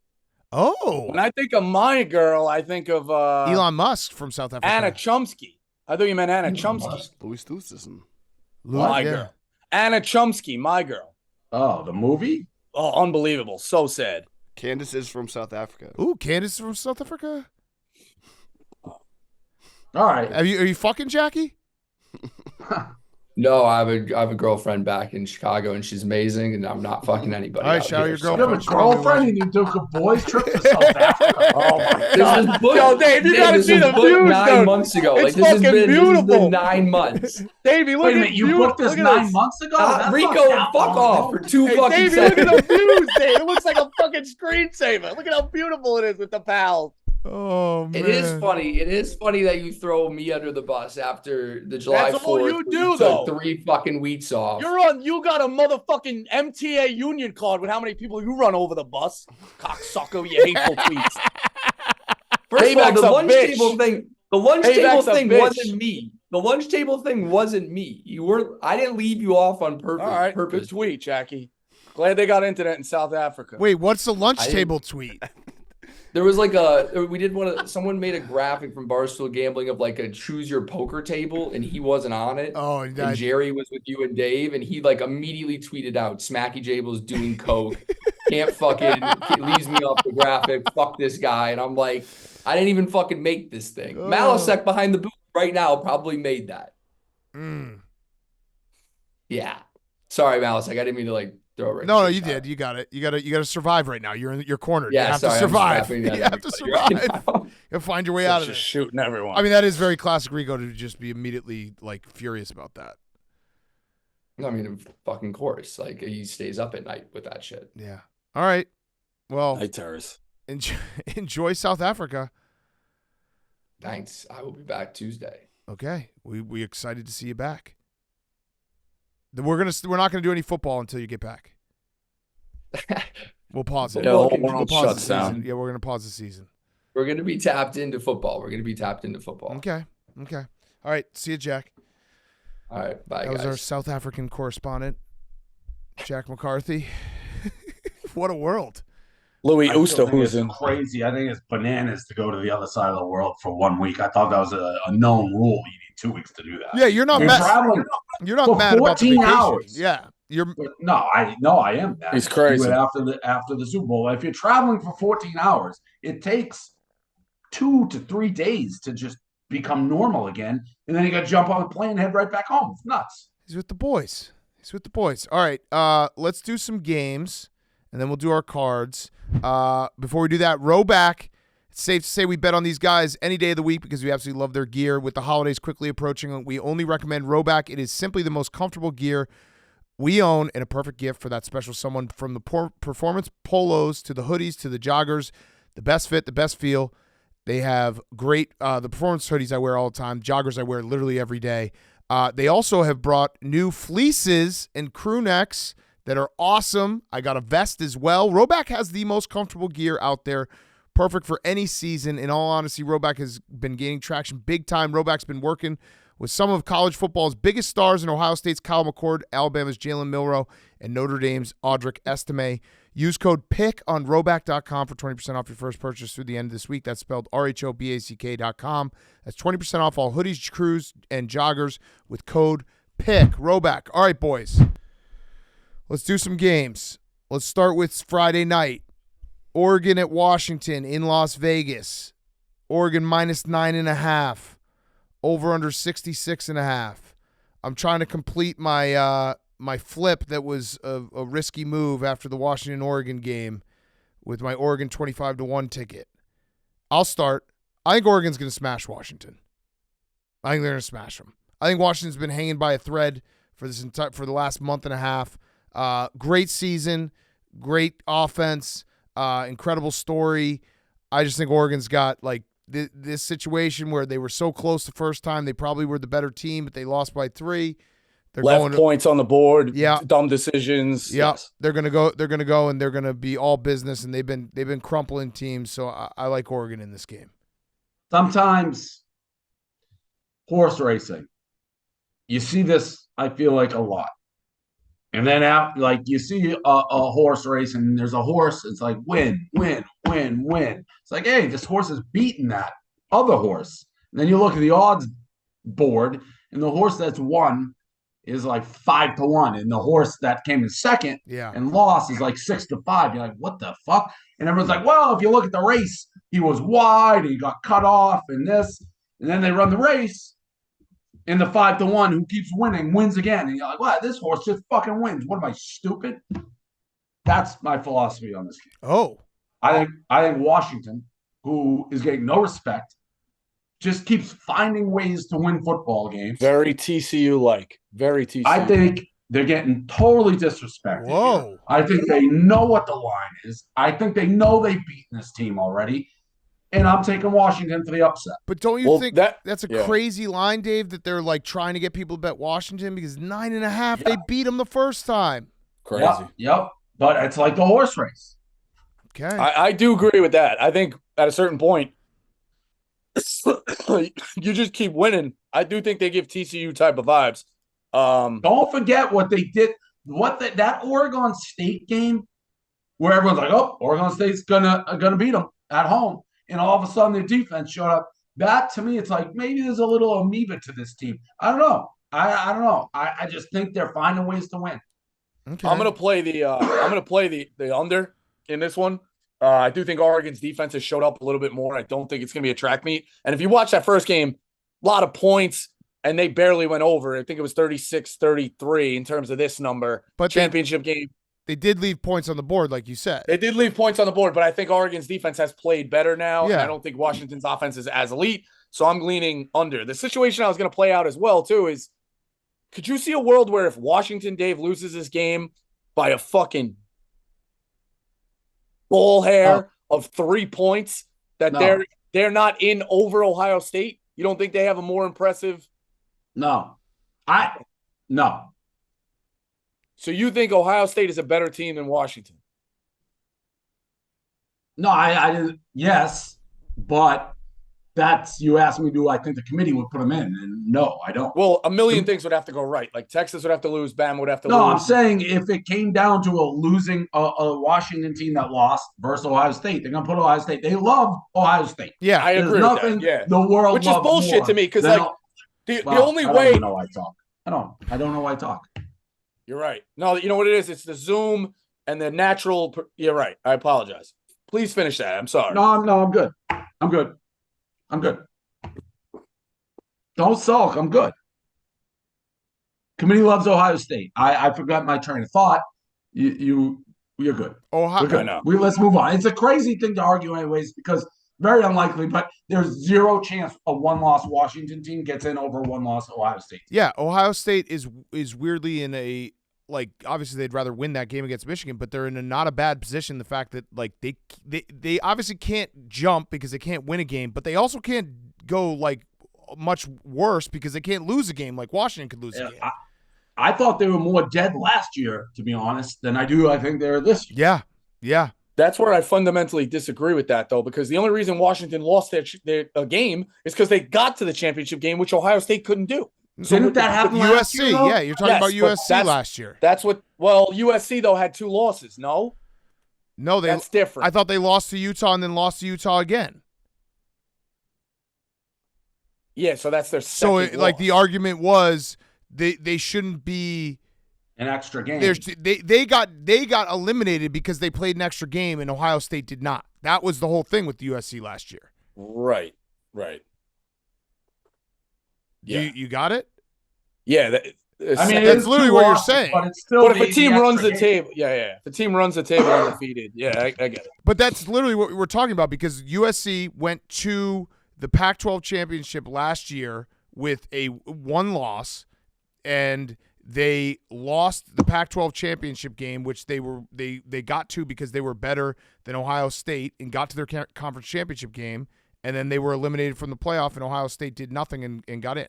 Speaker 2: Oh.
Speaker 3: When I think of my girl, I think of
Speaker 2: Elon Musk from South Africa.
Speaker 3: Anna Chomsky. I thought you meant Anna Chomsky.
Speaker 4: Louis Stousson.
Speaker 3: My girl. Anna Chomsky, my girl.
Speaker 1: Oh, the movie?
Speaker 3: Oh, unbelievable. So sad.
Speaker 4: Candace is from South Africa.
Speaker 2: Ooh, Candace is from South Africa?
Speaker 1: All right.
Speaker 2: Are you fucking Jackie?
Speaker 5: No, I have a girlfriend back in Chicago, and she's amazing, and I'm not fucking anybody.
Speaker 2: All right,
Speaker 5: out
Speaker 2: shout out
Speaker 5: here,
Speaker 2: your
Speaker 1: You have a girlfriend and you took a boys trip to South Africa?
Speaker 3: Oh, my
Speaker 5: This
Speaker 3: God.
Speaker 5: was booked.
Speaker 3: Yo, Dave, you got to
Speaker 5: this
Speaker 3: see
Speaker 5: was
Speaker 3: the
Speaker 5: booked
Speaker 3: views,
Speaker 5: 9
Speaker 3: dude.
Speaker 5: months ago.
Speaker 3: It's
Speaker 5: This has
Speaker 3: fucking
Speaker 5: been 9
Speaker 3: beautiful.
Speaker 5: months.
Speaker 3: Davey, look
Speaker 1: Wait a
Speaker 3: at
Speaker 1: minute, you
Speaker 3: view-
Speaker 1: booked this
Speaker 3: look at
Speaker 1: 9
Speaker 3: this.
Speaker 1: months ago? That's
Speaker 5: Rico,
Speaker 1: not that
Speaker 5: fuck
Speaker 1: long
Speaker 5: off
Speaker 1: ago.
Speaker 5: for 2
Speaker 3: Hey,
Speaker 5: fucking
Speaker 3: Davey, look at
Speaker 5: seconds.
Speaker 3: the views, Dave. It looks like a fucking screensaver. Look at how beautiful it is with the pals.
Speaker 2: Oh man.
Speaker 5: It is funny. It is funny that you throw me under the bus after the July
Speaker 3: That's all
Speaker 5: 4th.
Speaker 3: you
Speaker 5: where
Speaker 3: do,
Speaker 5: took
Speaker 3: though.
Speaker 5: 3 fucking weeks off.
Speaker 3: You got a motherfucking MTA union card with how many people you run over the bus. Cocksucker with your hateful tweets.
Speaker 5: First of all,
Speaker 3: Payback's
Speaker 5: the
Speaker 3: a
Speaker 5: lunch
Speaker 3: bitch.
Speaker 5: table thing. The lunch
Speaker 3: Payback's
Speaker 5: table
Speaker 3: a
Speaker 5: thing
Speaker 3: bitch.
Speaker 5: wasn't me. The lunch table thing wasn't me. You weren't. I didn't leave you off on purpose.
Speaker 3: All right, good tweet, Jackie. Glad they got internet in South Africa.
Speaker 2: Wait, what's the lunch
Speaker 5: I didn't-
Speaker 2: table tweet?
Speaker 5: There was like someone made a graphic from Barstool Gambling of like a choose your poker table, and he wasn't on it.
Speaker 2: Oh,
Speaker 5: And Jerry was with you and Dave, and he like immediately tweeted out, Smacky Jables doing coke. Can't fucking, leaves me off the graphic. Fuck this guy. And I'm like, I didn't even fucking make this thing. Malasek behind the booth right now probably made that. Yeah. Sorry, Malasek. I didn't mean to like throw it right.
Speaker 2: No, you did. You got it. You got to survive right now. You're cornered.
Speaker 5: Yeah,
Speaker 2: you have
Speaker 5: sorry,
Speaker 2: to survive.
Speaker 5: I'm
Speaker 2: You have to survive.
Speaker 5: right
Speaker 2: You find your way out of
Speaker 3: Just
Speaker 2: it.
Speaker 3: shooting everyone.
Speaker 2: I mean, that is very classic Rico to just be immediately like furious about that.
Speaker 5: I mean, of fucking course. Like he stays up at night with that shit.
Speaker 2: Yeah. All right. Well,
Speaker 3: Night terrors.
Speaker 2: enjoy South Africa.
Speaker 5: Thanks. I will be back Tuesday.
Speaker 2: Okay. We excited to see you back. We're not gonna do any football until you get back. We'll pause it.
Speaker 3: Yeah, the whole
Speaker 2: We'll
Speaker 3: world
Speaker 2: pause the
Speaker 3: shuts
Speaker 2: season.
Speaker 3: down.
Speaker 2: Yeah, we're gonna pause the season.
Speaker 5: We're gonna be tapped into football.
Speaker 2: Okay. All right. See you, Jack.
Speaker 5: All right. Bye,
Speaker 2: That was
Speaker 5: guys.
Speaker 2: our South African correspondent, Jack McCarthy. What a world.
Speaker 3: Louis
Speaker 1: I still
Speaker 3: Usta,
Speaker 1: think
Speaker 3: who's
Speaker 1: it's
Speaker 3: in.
Speaker 1: crazy. I think it's bananas to go to the other side of the world for 1 week. I thought that was a known rule. You need 2 weeks to do that.
Speaker 2: Yeah, you're not
Speaker 1: You're
Speaker 2: mad.
Speaker 1: traveling.
Speaker 2: You're not
Speaker 1: for
Speaker 2: mad about the
Speaker 1: 14
Speaker 2: vacation.
Speaker 1: hours.
Speaker 2: Yeah, you're.
Speaker 1: No, I am mad.
Speaker 3: He's crazy.
Speaker 1: Do it after the Super Bowl. If you're traveling for 14 hours, it takes 2 to 3 days to just become normal again, and then you got to jump on the plane and head right back home. It's nuts.
Speaker 2: He's with the boys. All right, let's do some games, and then we'll do our cards. Before we do that, row back. It's safe to say we bet on these guys any day of the week because we absolutely love their gear. With the holidays quickly approaching, we only recommend Rowback. It is simply the most comfortable gear we own and a perfect gift for that special someone. From the performance polos to the hoodies to the joggers, the best fit, the best feel. They have great the performance hoodies I wear all the time, joggers I wear literally every day. They also have brought new fleeces and crew necks that are awesome. I got a vest as well. Rowback has the most comfortable gear out there. Perfect for any season. In all honesty, Rowback has been gaining traction big time. Rowback's been working with some of college football's biggest stars in Ohio State's Kyle McCord, Alabama's Jalen Milroe, and Notre Dame's Audric Estime. Use code PICK on rowback.com for 20% off your first purchase through the end of this week. That's spelled RHOBACK.com. That's 20% off all hoodies, crews, and joggers with code PICK. Rowback. All right, boys. Let's do some games. Let's start with Friday night. Oregon at Washington in Las Vegas. Oregon minus 9.5. Over under 66.5. I'm trying to complete my my flip that was a risky move after the Washington-Oregon game with my Oregon 25-1 ticket. I'll start. I think Oregon's going to smash Washington. I think they're going to smash them. I think Washington's been hanging by a thread for the last month and a half. Great season, great offense, incredible story. I just think Oregon's got like this situation where they were so close the first time. They probably were the better team, but they lost by 3. They're
Speaker 3: Left points on the board.
Speaker 2: Yeah.
Speaker 3: Dumb decisions.
Speaker 2: Yeah,
Speaker 3: Yes.
Speaker 2: they're gonna go, and they're gonna be all business, and they've been crumpling teams. So I like Oregon in this game.
Speaker 1: Sometimes horse racing, you see this, I feel like, a lot. And then like you see a horse race and there's a horse, it's like win, win, win, win. It's like, hey, this horse is beating that other horse. And then you look at the odds board and the horse that's won is like 5-1. And the horse that came in second and lost is like 6-5. You're like, what the fuck? And everyone's like, well, if you look at the race, he was wide and he got cut off and this. And then they run the race. And the 5-1 who keeps winning wins again. And you're like, what? This horse just fucking wins. What am I, stupid? That's my philosophy on this game.
Speaker 2: Oh.
Speaker 1: I think Washington, who is getting no respect, just keeps finding ways to win football games.
Speaker 3: Very TCU-like. Very TCU.
Speaker 1: I think they're getting totally disrespected.
Speaker 2: Whoa.
Speaker 1: Here. I think they know what the line is. I think they know they've beaten this team already. and I'm taking Washington for the upset.
Speaker 2: But don't you
Speaker 3: Well,
Speaker 2: think that's a
Speaker 3: yeah.
Speaker 2: crazy line, Dave, that they're like trying to get people to bet Washington because 9.5, they beat them the first time.
Speaker 3: Crazy.
Speaker 1: Yep. But it's like the horse race.
Speaker 2: Okay.
Speaker 3: I do agree with that. I think at a certain point, you just keep winning. I do think they give TCU type of vibes.
Speaker 1: Don't forget what they did. That Oregon State game where everyone's like, "Oh, Oregon State's gonna beat them at home," and all of a sudden their defense showed up. That to me, it's like maybe there's a little amoeba to this team. I don't know. I don't know. I just think they're finding ways to win.
Speaker 2: Okay.
Speaker 3: I'm gonna play the under in this one. I do think Oregon's defense has showed up a little bit more. I don't think it's gonna be a track meet. And if you watch that first game, a lot of points, and they barely went over. I think it was 36-33 in terms of this number.
Speaker 2: But
Speaker 3: championship game.
Speaker 2: They did leave points on the board, like you said.
Speaker 3: They did leave points on the board, but I think Oregon's defense has played better now.
Speaker 2: Yeah.
Speaker 3: And I don't think Washington's offense is as elite. So I'm leaning under. The situation I was going to play out as well, too, is could you see a world where if Washington, Dave, loses this game by a fucking ball hair of 3 points, that they're not in over Ohio State? You don't think they have a more impressive?
Speaker 1: No. No.
Speaker 3: So you think Ohio State is a better team than Washington?
Speaker 1: No, I didn't. Yes, but that's you asked me. Do I think the committee would put them in? And no, I don't.
Speaker 3: Well, a million things would have to go right. Like Texas would have to lose, Bama would have to lose.
Speaker 1: No, I'm saying if it came down to a Washington team that lost versus Ohio State, they're gonna put Ohio State. They love Ohio State.
Speaker 2: Yeah,
Speaker 3: I agree with that. Yeah,
Speaker 1: the world,
Speaker 3: which is bullshit
Speaker 1: more
Speaker 3: to me because
Speaker 1: than
Speaker 3: like the
Speaker 1: well,
Speaker 3: only
Speaker 1: I don't
Speaker 3: way.
Speaker 1: even know why I talk. I don't know why I talk.
Speaker 3: You're right. No, you know what it is? It's the Zoom and the natural. You're right. I apologize. Please finish that. I'm sorry.
Speaker 1: No, I'm good. I'm good. Don't sulk. I'm good. Committee loves Ohio State. I forgot my train of thought. You're good.
Speaker 2: Ohio.
Speaker 1: We're good. Let's move on. It's a crazy thing to argue anyways because very unlikely, but there's zero chance a one-loss Washington team gets in over one-loss Ohio State.
Speaker 2: Yeah, Ohio State is weirdly in a, like, obviously they'd rather win that game against Michigan, but they're in a not a bad position. The fact that like they obviously can't jump because they can't win a game, but they also can't go like much worse because they can't lose a game like Washington could lose a game.
Speaker 1: I thought they were more dead last year, to be honest, than I think they're this year.
Speaker 2: Yeah.
Speaker 3: That's where I fundamentally disagree with that, though, because the only reason Washington lost their game is because they got to the championship game, which Ohio State couldn't do.
Speaker 1: Didn't that happen last
Speaker 2: USC?
Speaker 1: year, though?
Speaker 2: Yeah, you're talking about USC last year.
Speaker 3: That's what. Well, USC though had 2 losses. No, that's different.
Speaker 2: I thought they lost to Utah and then lost to Utah again.
Speaker 3: Yeah, so that's their second
Speaker 2: So like
Speaker 3: loss.
Speaker 2: the argument was they shouldn't be
Speaker 1: an extra game.
Speaker 2: They got eliminated because they played an extra game and Ohio State did not. That was the whole thing with USC last year.
Speaker 3: Right. Yeah,
Speaker 2: you got it.
Speaker 3: Yeah,
Speaker 2: that's literally what you're saying.
Speaker 1: But it's still.
Speaker 3: But if a team runs the table, if the team runs the table undefeated, I get it.
Speaker 2: But that's literally what we're talking about because USC went to the Pac-12 championship last year with a 1 loss, and they lost the Pac-12 championship game, which they got to because they were better than Ohio State and got to their conference championship game, and then they were eliminated from the playoff, and Ohio State did nothing and got in.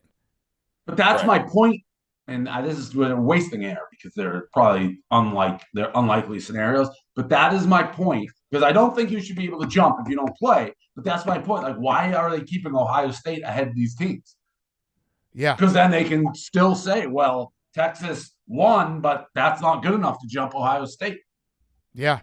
Speaker 1: But that's my point, and this is where they're wasting air because they're probably unlikely scenarios. But that is my point because I don't think you should be able to jump if you don't play. But that's my point. Like, why are they keeping Ohio State ahead of these teams?
Speaker 2: Yeah,
Speaker 1: because then they can still say, well, Texas won, but that's not good enough to jump Ohio State.
Speaker 2: Yeah.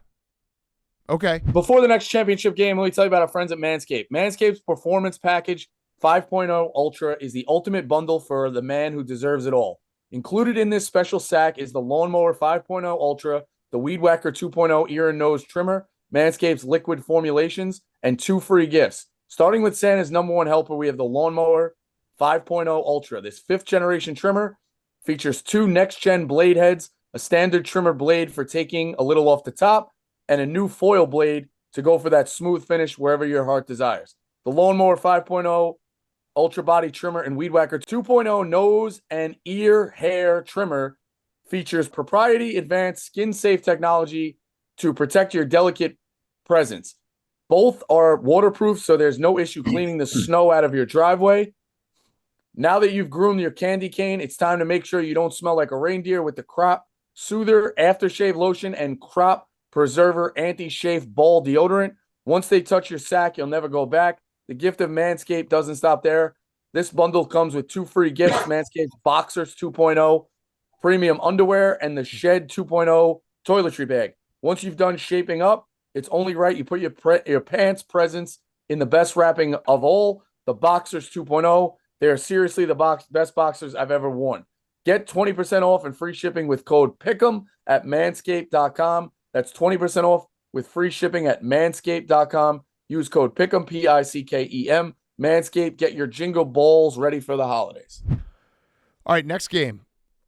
Speaker 2: Okay.
Speaker 3: Before the next championship game, let me tell you about our friends at Manscaped. Manscaped's Performance Package 5.0 Ultra is the ultimate bundle for the man who deserves it all. Included in this special sack is the Lawnmower 5.0 Ultra, the Weed Whacker 2.0 ear and nose trimmer, Manscaped's liquid formulations, and 2 free gifts. Starting with Santa's #1 helper, we have the Lawnmower 5.0 Ultra. This 5th generation trimmer features 2 next-gen blade heads, a standard trimmer blade for taking a little off the top, and a new foil blade to go for that smooth finish wherever your heart desires. The Lawnmower 5.0 Ultra Body Trimmer and Weed Whacker 2.0 nose and ear hair trimmer features proprietary advanced skin-safe technology to protect your delicate presence. Both are waterproof, so there's no issue cleaning the snow out of your driveway. Now that you've groomed your candy cane, it's time to make sure you don't smell like a reindeer with the Crop Soother Aftershave Lotion and Crop Preserver Anti-Shave Ball Deodorant. Once they touch your sack, you'll never go back. The gift of Manscaped doesn't stop there. This bundle comes with 2 free gifts, Manscaped Boxers 2.0, premium underwear, and the Shed 2.0 toiletry bag. Once you've done shaping up, it's only right you put your pants presents in the best wrapping of all, the Boxers 2.0. They are seriously the best boxers I've ever worn. Get 20% off and free shipping with code PICK'EM at manscaped.com. That's 20% off with free shipping at manscaped.com. Use code PICK'EM, PICKEM. Manscaped, get your jingle balls ready for the holidays.
Speaker 2: All right, next game.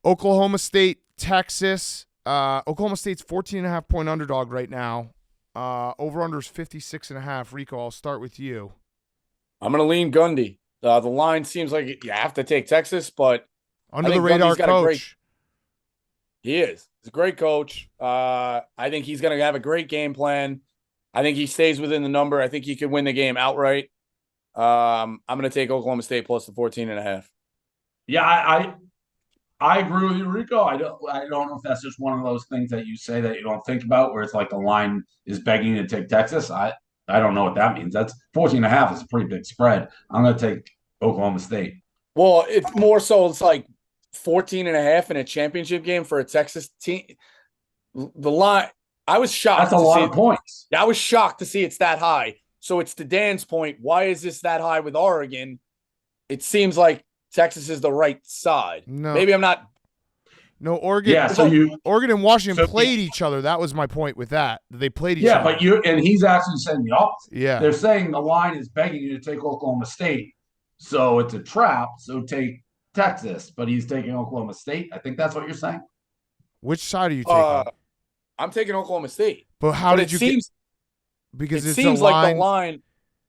Speaker 2: Oklahoma State, Texas. Oklahoma State's 14.5-point underdog right now. Over-under is 56.5. Rico, I'll start with you.
Speaker 3: I'm going to lean Gundy. The line seems like you have to take Texas, but
Speaker 2: under-the-radar coach.
Speaker 3: He is. He's a great coach. I think he's going to have a great game plan. I think he stays within the number. I think he could win the game outright. I'm going to take Oklahoma State plus the 14.5.
Speaker 1: Yeah, I agree with you, Rico. I don't know if that's just one of those things that you say that you don't think about, where it's like the line is begging you to take Texas. I don't know what that means. That's 14.5 is a pretty big spread. I'm going to take Oklahoma State.
Speaker 3: Well, it's more so it's like 14.5 in a championship game for a Texas team. The line, I was shocked.
Speaker 1: That's a lot of points.
Speaker 3: I was shocked to see it's that high. So it's to Dan's point. Why is this that high with Oregon? It seems like Texas is the right side.
Speaker 2: No.
Speaker 3: Maybe I'm not.
Speaker 2: No, Oregon.
Speaker 1: Yeah,
Speaker 2: Oregon and Washington played each other. That was my point with that. They played each other.
Speaker 1: Yeah, but he's actually saying the opposite.
Speaker 2: Yeah.
Speaker 1: They're saying the line is begging you to take Oklahoma State. So it's a trap. So take Texas, but he's taking Oklahoma State. I think that's what you're saying.
Speaker 2: Which side are you taking?
Speaker 3: I'm taking Oklahoma State.
Speaker 2: But how did you get? Because it seems
Speaker 3: like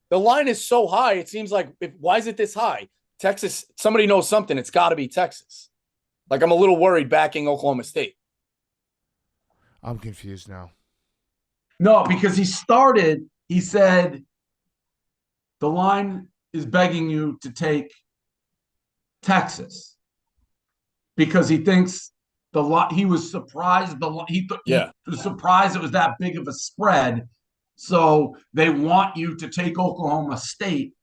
Speaker 3: the line is so high. It seems like why is it this high? Texas, somebody knows something. It's got to be Texas. Like I'm a little worried backing Oklahoma State.
Speaker 2: I'm confused now.
Speaker 1: No, because he said the line is begging you to take Texas because he thinks he was surprised. He was surprised it was that big of a spread. So they want you to take Oklahoma State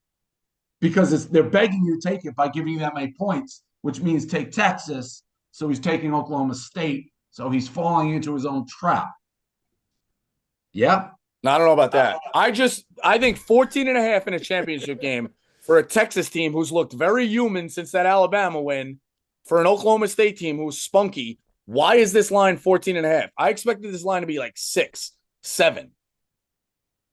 Speaker 1: because they're begging you to take it by giving you that many points, which means take Texas. So he's taking Oklahoma State. So he's falling into his own trap. Yeah.
Speaker 3: No, I don't know about that. I think 14.5 in a championship game for a Texas team who's looked very human since that Alabama win, for an Oklahoma State team who's spunky. Why is this line 14.5? I expected this line to be like 6, 7.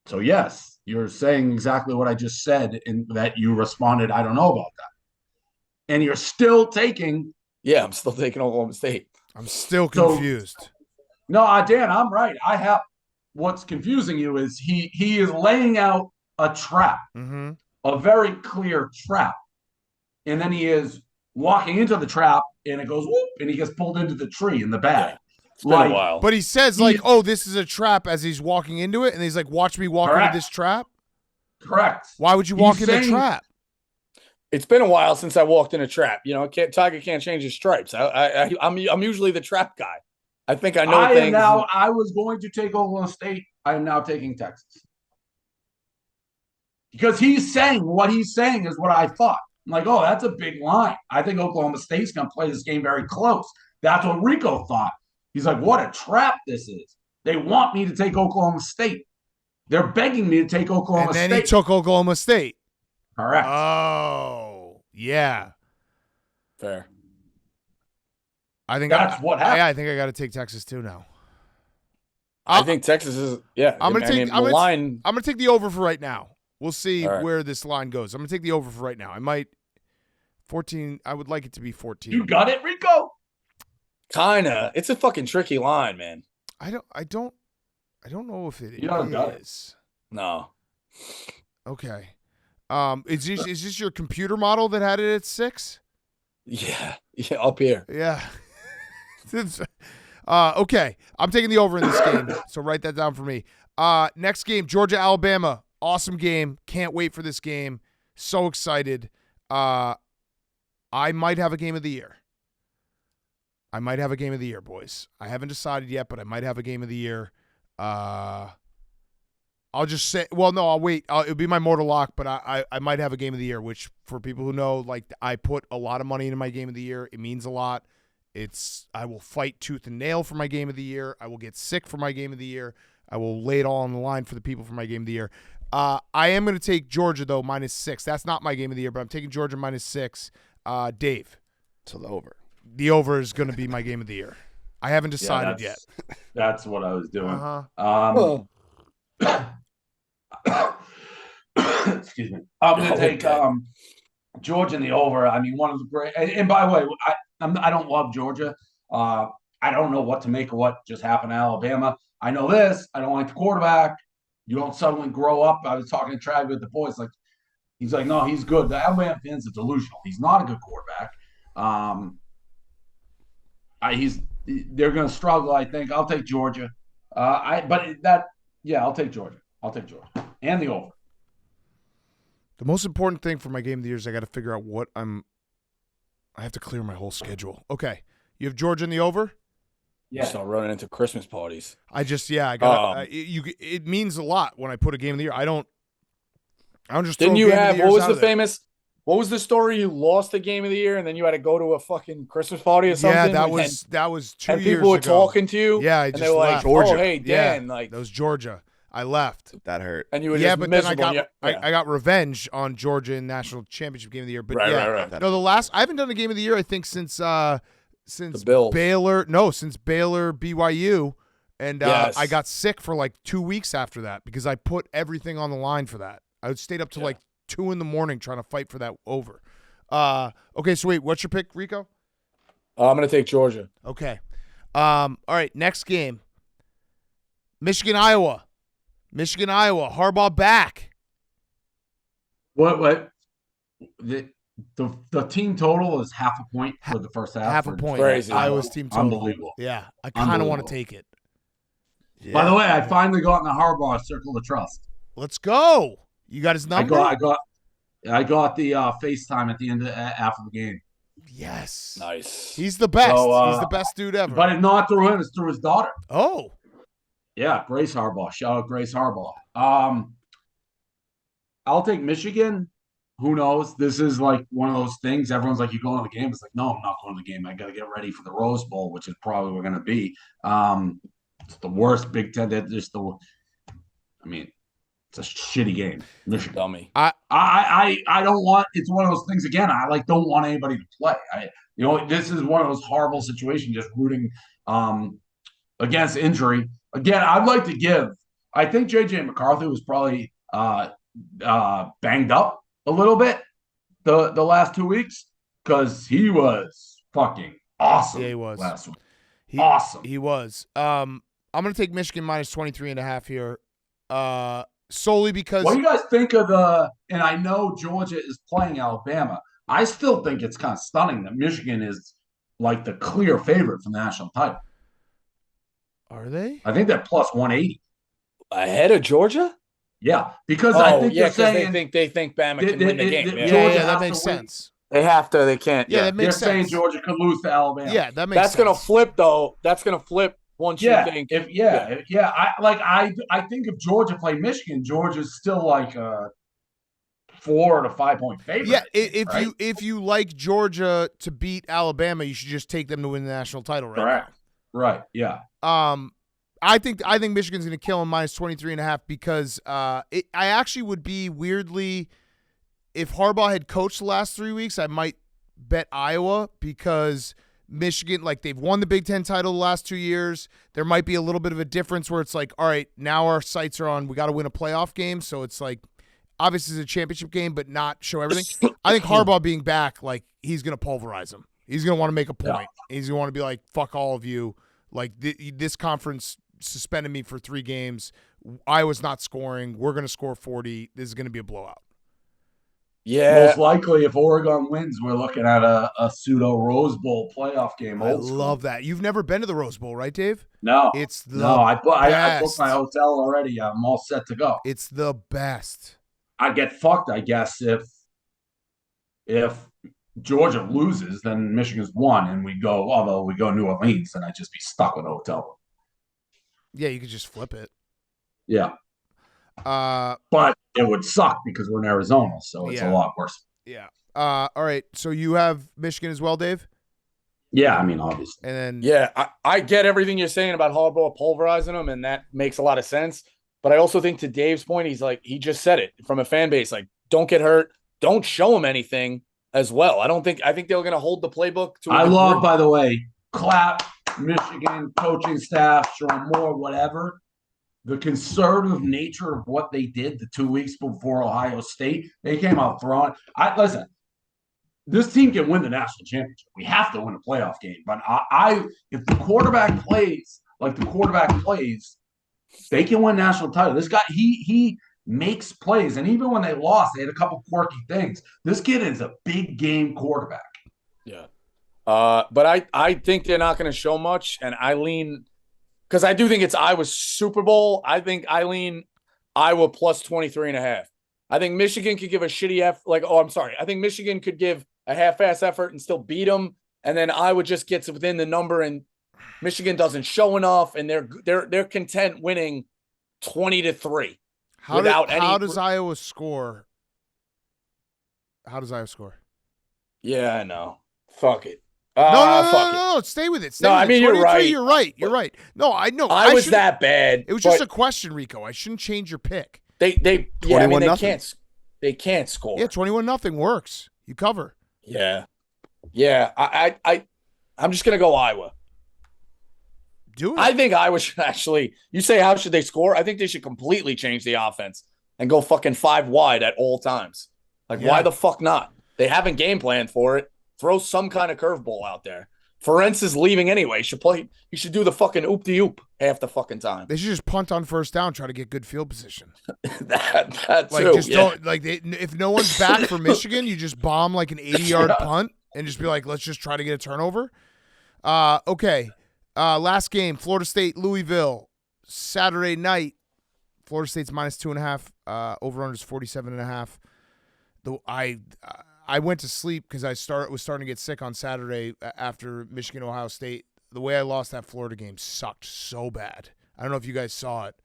Speaker 1: So yes, you're saying exactly what I just said, in that you responded, I don't know about that. And you're still taking.
Speaker 3: Yeah, I'm still taking Oklahoma State.
Speaker 2: I'm still confused.
Speaker 1: No, Dan, I'm right. What's confusing you is he is laying out a trap, a very clear trap. And then he is walking into the trap and it goes whoop, and he gets pulled into the tree in the bag.
Speaker 3: It's been a while.
Speaker 2: But he says this is a trap as he's walking into it, and he's like, watch me walk into this trap?
Speaker 1: Correct.
Speaker 2: Why would you walk in a trap?
Speaker 3: It's been a while since I walked in a trap. You know, Tiger can't change his stripes. I'm usually the trap guy. I think I know things.
Speaker 1: I was going to take Oklahoma State. I am now taking Texas. Because what he's saying is what I thought. I'm like, oh, that's a big line. I think Oklahoma State's going to play this game very close. That's what Rico thought. He's like, what a trap this is. They want me to take Oklahoma State. They're begging me to take Oklahoma State.
Speaker 2: And then he took Oklahoma State.
Speaker 1: Correct.
Speaker 2: Oh, yeah.
Speaker 3: Fair.
Speaker 2: I think
Speaker 1: that's what happened.
Speaker 2: I think I got to take Texas too now.
Speaker 3: I think Texas is. Yeah,
Speaker 2: I'm gonna take the over for right now. We'll see where this line goes. I'm gonna take the over for right now. I might 14. I would like it to be 14.
Speaker 1: You got it, Rico.
Speaker 3: Kinda. It's a fucking tricky line, man.
Speaker 2: I don't know if it is.
Speaker 3: No.
Speaker 2: Okay. Is this your computer model that had it at 6?
Speaker 3: Yeah, up here.
Speaker 2: Yeah. Okay. I'm taking the over in this game, so write that down for me. Next game, Georgia, Alabama. Awesome game. Can't wait for this game. So excited. I might have a game of the year. Boys. I haven't decided yet, but I might have a game of the year. I'll just say, well, no, I'll wait. It'll be my mortal lock, but I might have a game of the year, which for people who know, like, I put a lot of money into my game of the year. It means a lot. I will fight tooth and nail for my game of the year. I will get sick for my game of the year. I will lay it all on the line for the people for my game of the year. I am going to take Georgia, though, -6. That's not my game of the year, but I'm taking Georgia -6. Dave.
Speaker 4: So the over.
Speaker 2: The over is going to be my game of the year. I haven't decided yet.
Speaker 1: That's what I was doing. Excuse me. I'm going to take Georgia in the over. I mean, one of the great. And by the way, I don't love Georgia. I don't know what to make of what just happened to Alabama. I know this. I don't like the quarterback. You don't suddenly grow up. I was talking to Trav with the boys. Like, he's like, no, he's good. The Alabama fans are delusional. He's not a good quarterback. They're going to struggle. I think I'll take Georgia. I'll take Georgia. And the over.
Speaker 2: The most important thing for my game of the year is I got to figure out I have to clear my whole schedule. Okay. You have Georgia in the over?
Speaker 3: Yeah. Start running into Christmas parties.
Speaker 2: It means a lot when I put a game of the year. I don't just
Speaker 3: Didn't you have, what was the story? You lost the game of the year and then you had to go to a fucking Christmas party or something?
Speaker 2: Yeah, that was 2 years ago.
Speaker 3: And people were talking to you?
Speaker 2: Yeah,
Speaker 3: and they were like, Georgia. Oh, hey, Dan.
Speaker 2: Yeah, that was Georgia. I left.
Speaker 4: That hurt.
Speaker 3: And you were just miserable.
Speaker 2: Then I got revenge on Georgia in national championship game of the year. But
Speaker 3: right.
Speaker 2: No, I haven't done a game of the year, I think, since the
Speaker 3: Bills.
Speaker 2: since Baylor BYU. And I got sick for like 2 weeks after that because I put everything on the line for that. I stayed up to like 2 a.m. trying to fight for that over. Okay, so wait, what's your pick, Rico?
Speaker 3: I'm going to take Georgia.
Speaker 2: Okay. All right, next game. Michigan, Iowa. Harbaugh back.
Speaker 1: What? The team total is half a point for the first half.
Speaker 2: Half a point.
Speaker 3: Crazy.
Speaker 2: Iowa's team total.
Speaker 1: Unbelievable.
Speaker 2: Yeah, I kind of want to take it.
Speaker 4: Yeah.
Speaker 1: By the way, I finally got in the Harbaugh circle of trust.
Speaker 2: Let's go. You got his number?
Speaker 1: I got the FaceTime at the end after the game.
Speaker 2: Yes.
Speaker 3: Nice.
Speaker 2: He's the best. He's the best dude ever.
Speaker 1: But it's not through him; it's through his daughter.
Speaker 2: Oh.
Speaker 1: Yeah, Grace Harbaugh. Shout out Grace Harbaugh. I'll take Michigan. Who knows? This is like one of those things. Everyone's like, you going to the game? It's like, no, I'm not going to the game. I got to get ready for the Rose Bowl, which is probably what we're going to be. It's the worst Big Ten. It's a shitty game. Michigan.
Speaker 3: Dummy.
Speaker 1: I don't want. It's one of those things again. I don't want anybody to play. This is one of those horrible situations. Just rooting against injury. Again, I'd like to give. I think J.J. McCarthy was probably banged up a little bit the last 2 weeks because he was fucking awesome.
Speaker 2: Yeah, he was
Speaker 1: last week. Awesome.
Speaker 2: He was. I'm gonna take Michigan -23.5 here, solely because.
Speaker 1: What do you guys think of and I know Georgia is playing Alabama. I still think it's kind of stunning that Michigan is like the clear favorite for the national title.
Speaker 2: Are they?
Speaker 1: I think they're +180
Speaker 3: ahead of Georgia.
Speaker 1: Yeah, because I think they're saying
Speaker 3: they think Bama can win the game.
Speaker 2: Yeah, that makes sense.
Speaker 3: They have to. They can't.
Speaker 2: Yeah, that makes sense.
Speaker 1: They're saying Georgia could lose to Alabama.
Speaker 2: Yeah, that makes sense.
Speaker 3: That's gonna flip though. That's gonna flip once you think.
Speaker 1: I think if Georgia played Michigan, Georgia's still like a 4 to 5 point favorite.
Speaker 2: Yeah, if you like Georgia to beat Alabama, you should just take them to win the national title, right?
Speaker 1: Correct. Right. Yeah.
Speaker 2: I think Michigan's going to kill him -23.5 because I actually would be weirdly, if Harbaugh had coached the last 3 weeks, I might bet Iowa because Michigan, like they've won the Big Ten title the last 2 years. There might be a little bit of a difference where it's like, all right, now our sights are on, we got to win a playoff game. So it's like, obviously it's a championship game, but not show everything. I think Harbaugh being back, like he's going to pulverize them. He's going to want to make a point. Yeah. He's going to want to be like, fuck all of you. Like this conference suspended me for 3 games. I was not scoring. We're going to score 40. This is going to be a blowout.
Speaker 3: Yeah,
Speaker 1: Most likely, if Oregon wins, we're looking at a pseudo Rose Bowl playoff game.
Speaker 2: I
Speaker 1: Old school.
Speaker 2: love that. You've never been to the Rose Bowl, right, Dave?
Speaker 1: No,
Speaker 2: It's the
Speaker 1: no. I
Speaker 2: best.
Speaker 1: booked my hotel already. I'm all set to go.
Speaker 2: It's the best.
Speaker 1: I get fucked, I guess, if Georgia loses, then Michigan's won, and we go. Although we go New Orleans, then I'd just be stuck with a hotel.
Speaker 2: Yeah, you could just flip it.
Speaker 1: Yeah, but it would suck because we're in Arizona, so it's a lot worse.
Speaker 2: Yeah. All right. So you have Michigan as well, Dave?
Speaker 1: Yeah, I mean, obviously.
Speaker 2: And then
Speaker 3: I get everything you're saying about Harbaugh pulverizing them, and that makes a lot of sense. But I also think, to Dave's point, he just said it from a fan base, like, don't get hurt, don't show them anything as well. I think they're going to hold the playbook to.
Speaker 1: I love, by the way, clap Michigan coaching staff, Sharon Moore, whatever. The conservative nature of what they did the 2 weeks before Ohio State, they came out throwing. Listen. This team can win the national championship. We have to win a playoff game. But if the quarterback plays like the quarterback plays, they can win national title. This guy, he makes plays. And even when they lost, they had a couple quirky things. This kid is a big game quarterback.
Speaker 3: Yeah. But I think they're not going to show much. And I lean, because I do think it's Iowa's Super Bowl. I lean Iowa plus 23.5. I think Michigan could give a shitty I think Michigan could give a half-ass effort and still beat them, and then Iowa just gets within the number, and Michigan doesn't show enough, and they're content winning 20-3
Speaker 2: How does Iowa score? How does Iowa score?
Speaker 3: Yeah, I know. Fuck it.
Speaker 2: No. Stay with it.
Speaker 3: I mean, you're right.
Speaker 2: You're right. No, I know.
Speaker 3: I was that bad.
Speaker 2: It was just a question, Rico. I shouldn't change your pick.
Speaker 3: They can't score.
Speaker 2: Yeah, 21-0 works. You cover.
Speaker 3: Yeah. I'm just gonna go Iowa.
Speaker 2: Do it.
Speaker 3: I think Iowa should actually. You say how should they score? I think they should completely change the offense and go fucking 5 wide at all times. Why the fuck not? They haven't game planned for it. Throw some kind of curveball out there. Ferenc is leaving anyway. He should do the fucking oop-de-oop half the fucking time.
Speaker 2: They should just punt on first down, try to get good field position.
Speaker 3: that too.
Speaker 2: Don't if no one's back for Michigan, you just bomb like an 80-yard punt and just be like, let's just try to get a turnover. Okay. Last game, Florida State, Louisville, Saturday night. Florida State's minus 2.5. Over-under is 47.5. I went to sleep because I was starting to get sick on Saturday after Michigan, Ohio State. The way I lost that Florida game sucked so bad. I don't know if you guys saw it.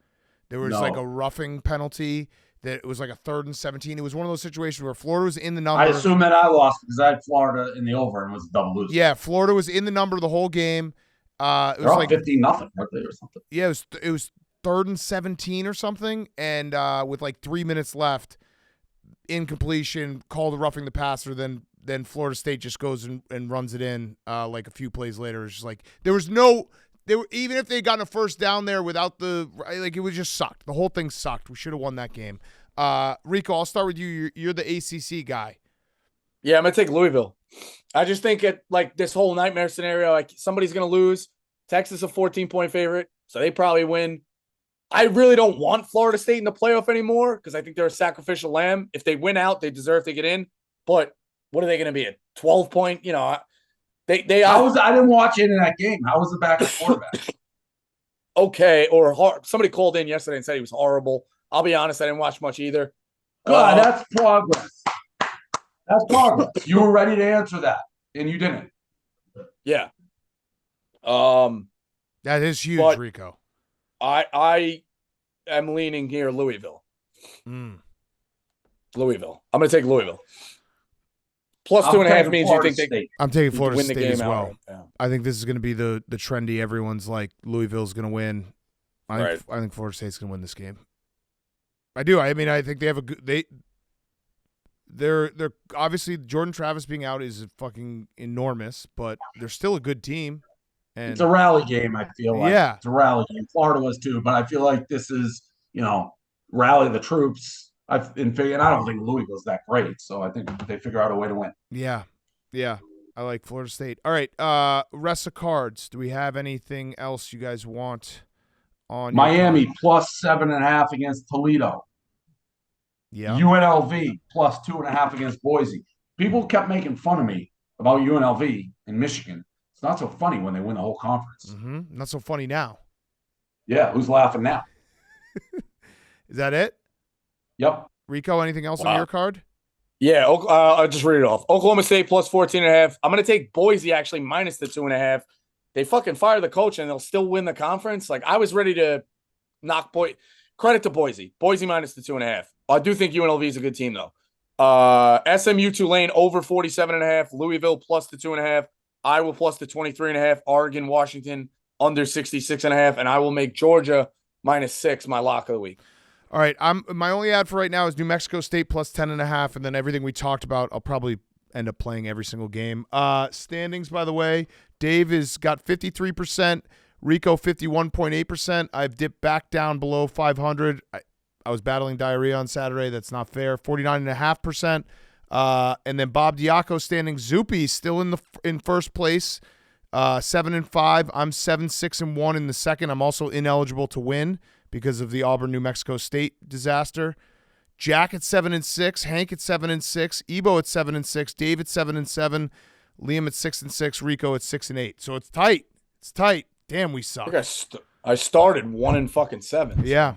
Speaker 2: There was like a roughing penalty that it was like a 3rd and 17. It was one of those situations where Florida was in the number.
Speaker 1: I assume that I lost because I had Florida in the over and it was a double lose.
Speaker 2: Yeah, Florida was in the number the whole game. It was like
Speaker 1: 15-0, or something.
Speaker 2: Yeah, it was 3rd and 17 or something, and with like 3 minutes left. Incompletion, called a roughing the passer, then Florida State just goes and runs it in like a few plays later. It's just like even if they got a first down there without it was just sucked. The whole thing sucked. We should have won that game. Rico, I'll start with you. You're the ACC guy.
Speaker 3: Yeah, I'm gonna take Louisville. I just think this whole nightmare scenario, somebody's gonna lose. Texas a 14-point favorite, so they probably win. I really don't want Florida State in the playoff anymore because I think they're a sacrificial lamb. If they win out, they deserve to get in. But what are they going to be, a 12-point? I
Speaker 1: didn't watch any of that game. How was the backup quarterback?
Speaker 3: Okay, somebody called in yesterday and said he was horrible. I'll be honest, I didn't watch much either.
Speaker 1: God, that's progress. That's progress. You were ready to answer that, and you didn't.
Speaker 3: Yeah.
Speaker 2: That is huge, Rico.
Speaker 3: I am leaning here Louisville. Louisville. I'm going to take Louisville. Plus 2.5 means you think
Speaker 2: I'm taking Florida State as well.
Speaker 3: Outright. Yeah.
Speaker 2: I think this is going to be the trendy. Everyone's like Louisville's going to win. I think Florida State's going to win this game. I do. I mean, I think they have a good. They're obviously Jordan Travis being out is fucking enormous, but they're still a good team. And
Speaker 1: it's a rally game, I feel like.
Speaker 2: Yeah.
Speaker 1: It's a rally game. Florida was too, but I feel like this is, rally the troops. I don't think Louisville's that great, so I think they figure out a way to win.
Speaker 2: Yeah. I like Florida State. All right, rest of cards. Do we have anything else you guys want on
Speaker 1: Miami plus 7.5 against Toledo?
Speaker 2: Yeah.
Speaker 1: UNLV plus 2.5 against Boise. People kept making fun of me about UNLV in Michigan. It's not so funny when they win the whole conference.
Speaker 2: Not so funny now.
Speaker 1: Yeah, who's laughing now?
Speaker 2: Is that it?
Speaker 1: Yep.
Speaker 2: Rico, anything else on your card?
Speaker 3: Yeah, I'll just read it off. Oklahoma State plus 14.5. I'm going to take Boise actually minus the 2.5. They fucking fire the coach and they'll still win the conference. Like, I was ready to knock credit to Boise. Boise minus the 2.5. I do think UNLV is a good team, though. SMU Tulane over 47.5. Louisville plus the 2.5. Iowa plus the 23.5. Oregon, Washington under 66.5. And I will make Georgia minus 6 my lock of the week.
Speaker 2: All right, my only ad for right now is New Mexico State plus 10.5, and then everything we talked about, I'll probably end up playing every single game. Standings, by the way, Dave has got 53%, Rico 51.8%. I've dipped back down below 500. I was battling diarrhea on Saturday. That's not fair. 49.5%. And then Bob Diaco standing. Zupi still in first place, 7-5. I'm 7-6-1 in the second. I'm also ineligible to win because of the Auburn-New Mexico State disaster. Jack at 7-6, Hank at 7-6, Ebo at 7-6, Dave at 7-7, Liam at 6-6, Rico at 6-8. So it's tight. It's tight. Damn, we suck.
Speaker 3: I started 1-7.
Speaker 2: Yeah.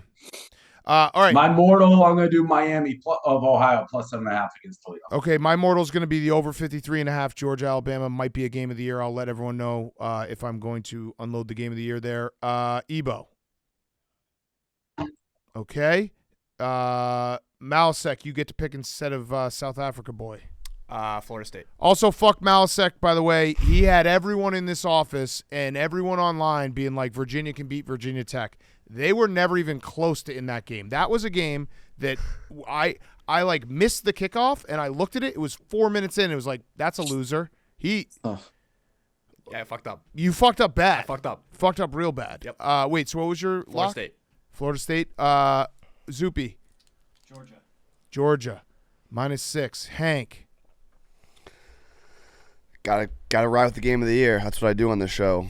Speaker 2: All right.
Speaker 1: My mortal, I'm going to do Miami of Ohio plus 7.5 against Toledo.
Speaker 2: Okay, my mortal's going to be the over 53.5. Georgia, Alabama might be a game of the year. I'll let everyone know if I'm going to unload the game of the year there. Ebo. Okay. Malasek, you get to pick instead of South Africa boy.
Speaker 4: Florida State.
Speaker 2: Also, fuck Malasek, by the way. He had everyone in this office and everyone online being like, Virginia can beat Virginia Tech. They were never even close to in that game. That was a game that I like missed the kickoff, and I looked at it. It was 4 minutes in. It was like, that's a loser.
Speaker 4: Yeah, I fucked up.
Speaker 2: You fucked up bad.
Speaker 4: I fucked up.
Speaker 2: Fucked up real bad.
Speaker 4: Yep.
Speaker 2: Wait, so what was your
Speaker 4: Florida
Speaker 2: lock?
Speaker 4: State.
Speaker 2: Florida State. Zupi. Georgia. -6. Hank.
Speaker 6: Gotta ride with the game of the year. That's what I do on the show.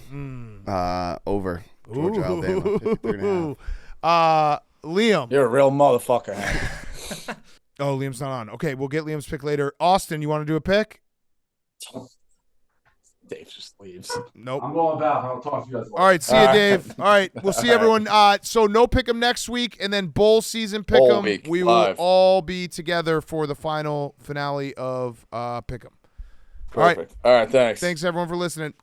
Speaker 6: Over. Georgia, Alabama, 53.5.
Speaker 2: Liam.
Speaker 3: You're a real motherfucker, Hank.
Speaker 2: Oh, Liam's not on. Okay, we'll get Liam's pick later. Austin, you want to do a pick?
Speaker 3: Dave just leaves.
Speaker 2: Nope.
Speaker 1: I'm going back. I'll talk to you guys later.
Speaker 2: All right, see you, Dave. All right, we'll see everyone. So no pick'em next week, and then bowl season
Speaker 3: Bowl
Speaker 2: pick'em.
Speaker 3: week,
Speaker 2: We will
Speaker 3: live.
Speaker 2: all be together for the final finale of pick'em.
Speaker 3: Perfect. All right, thanks.
Speaker 2: Thanks everyone for listening.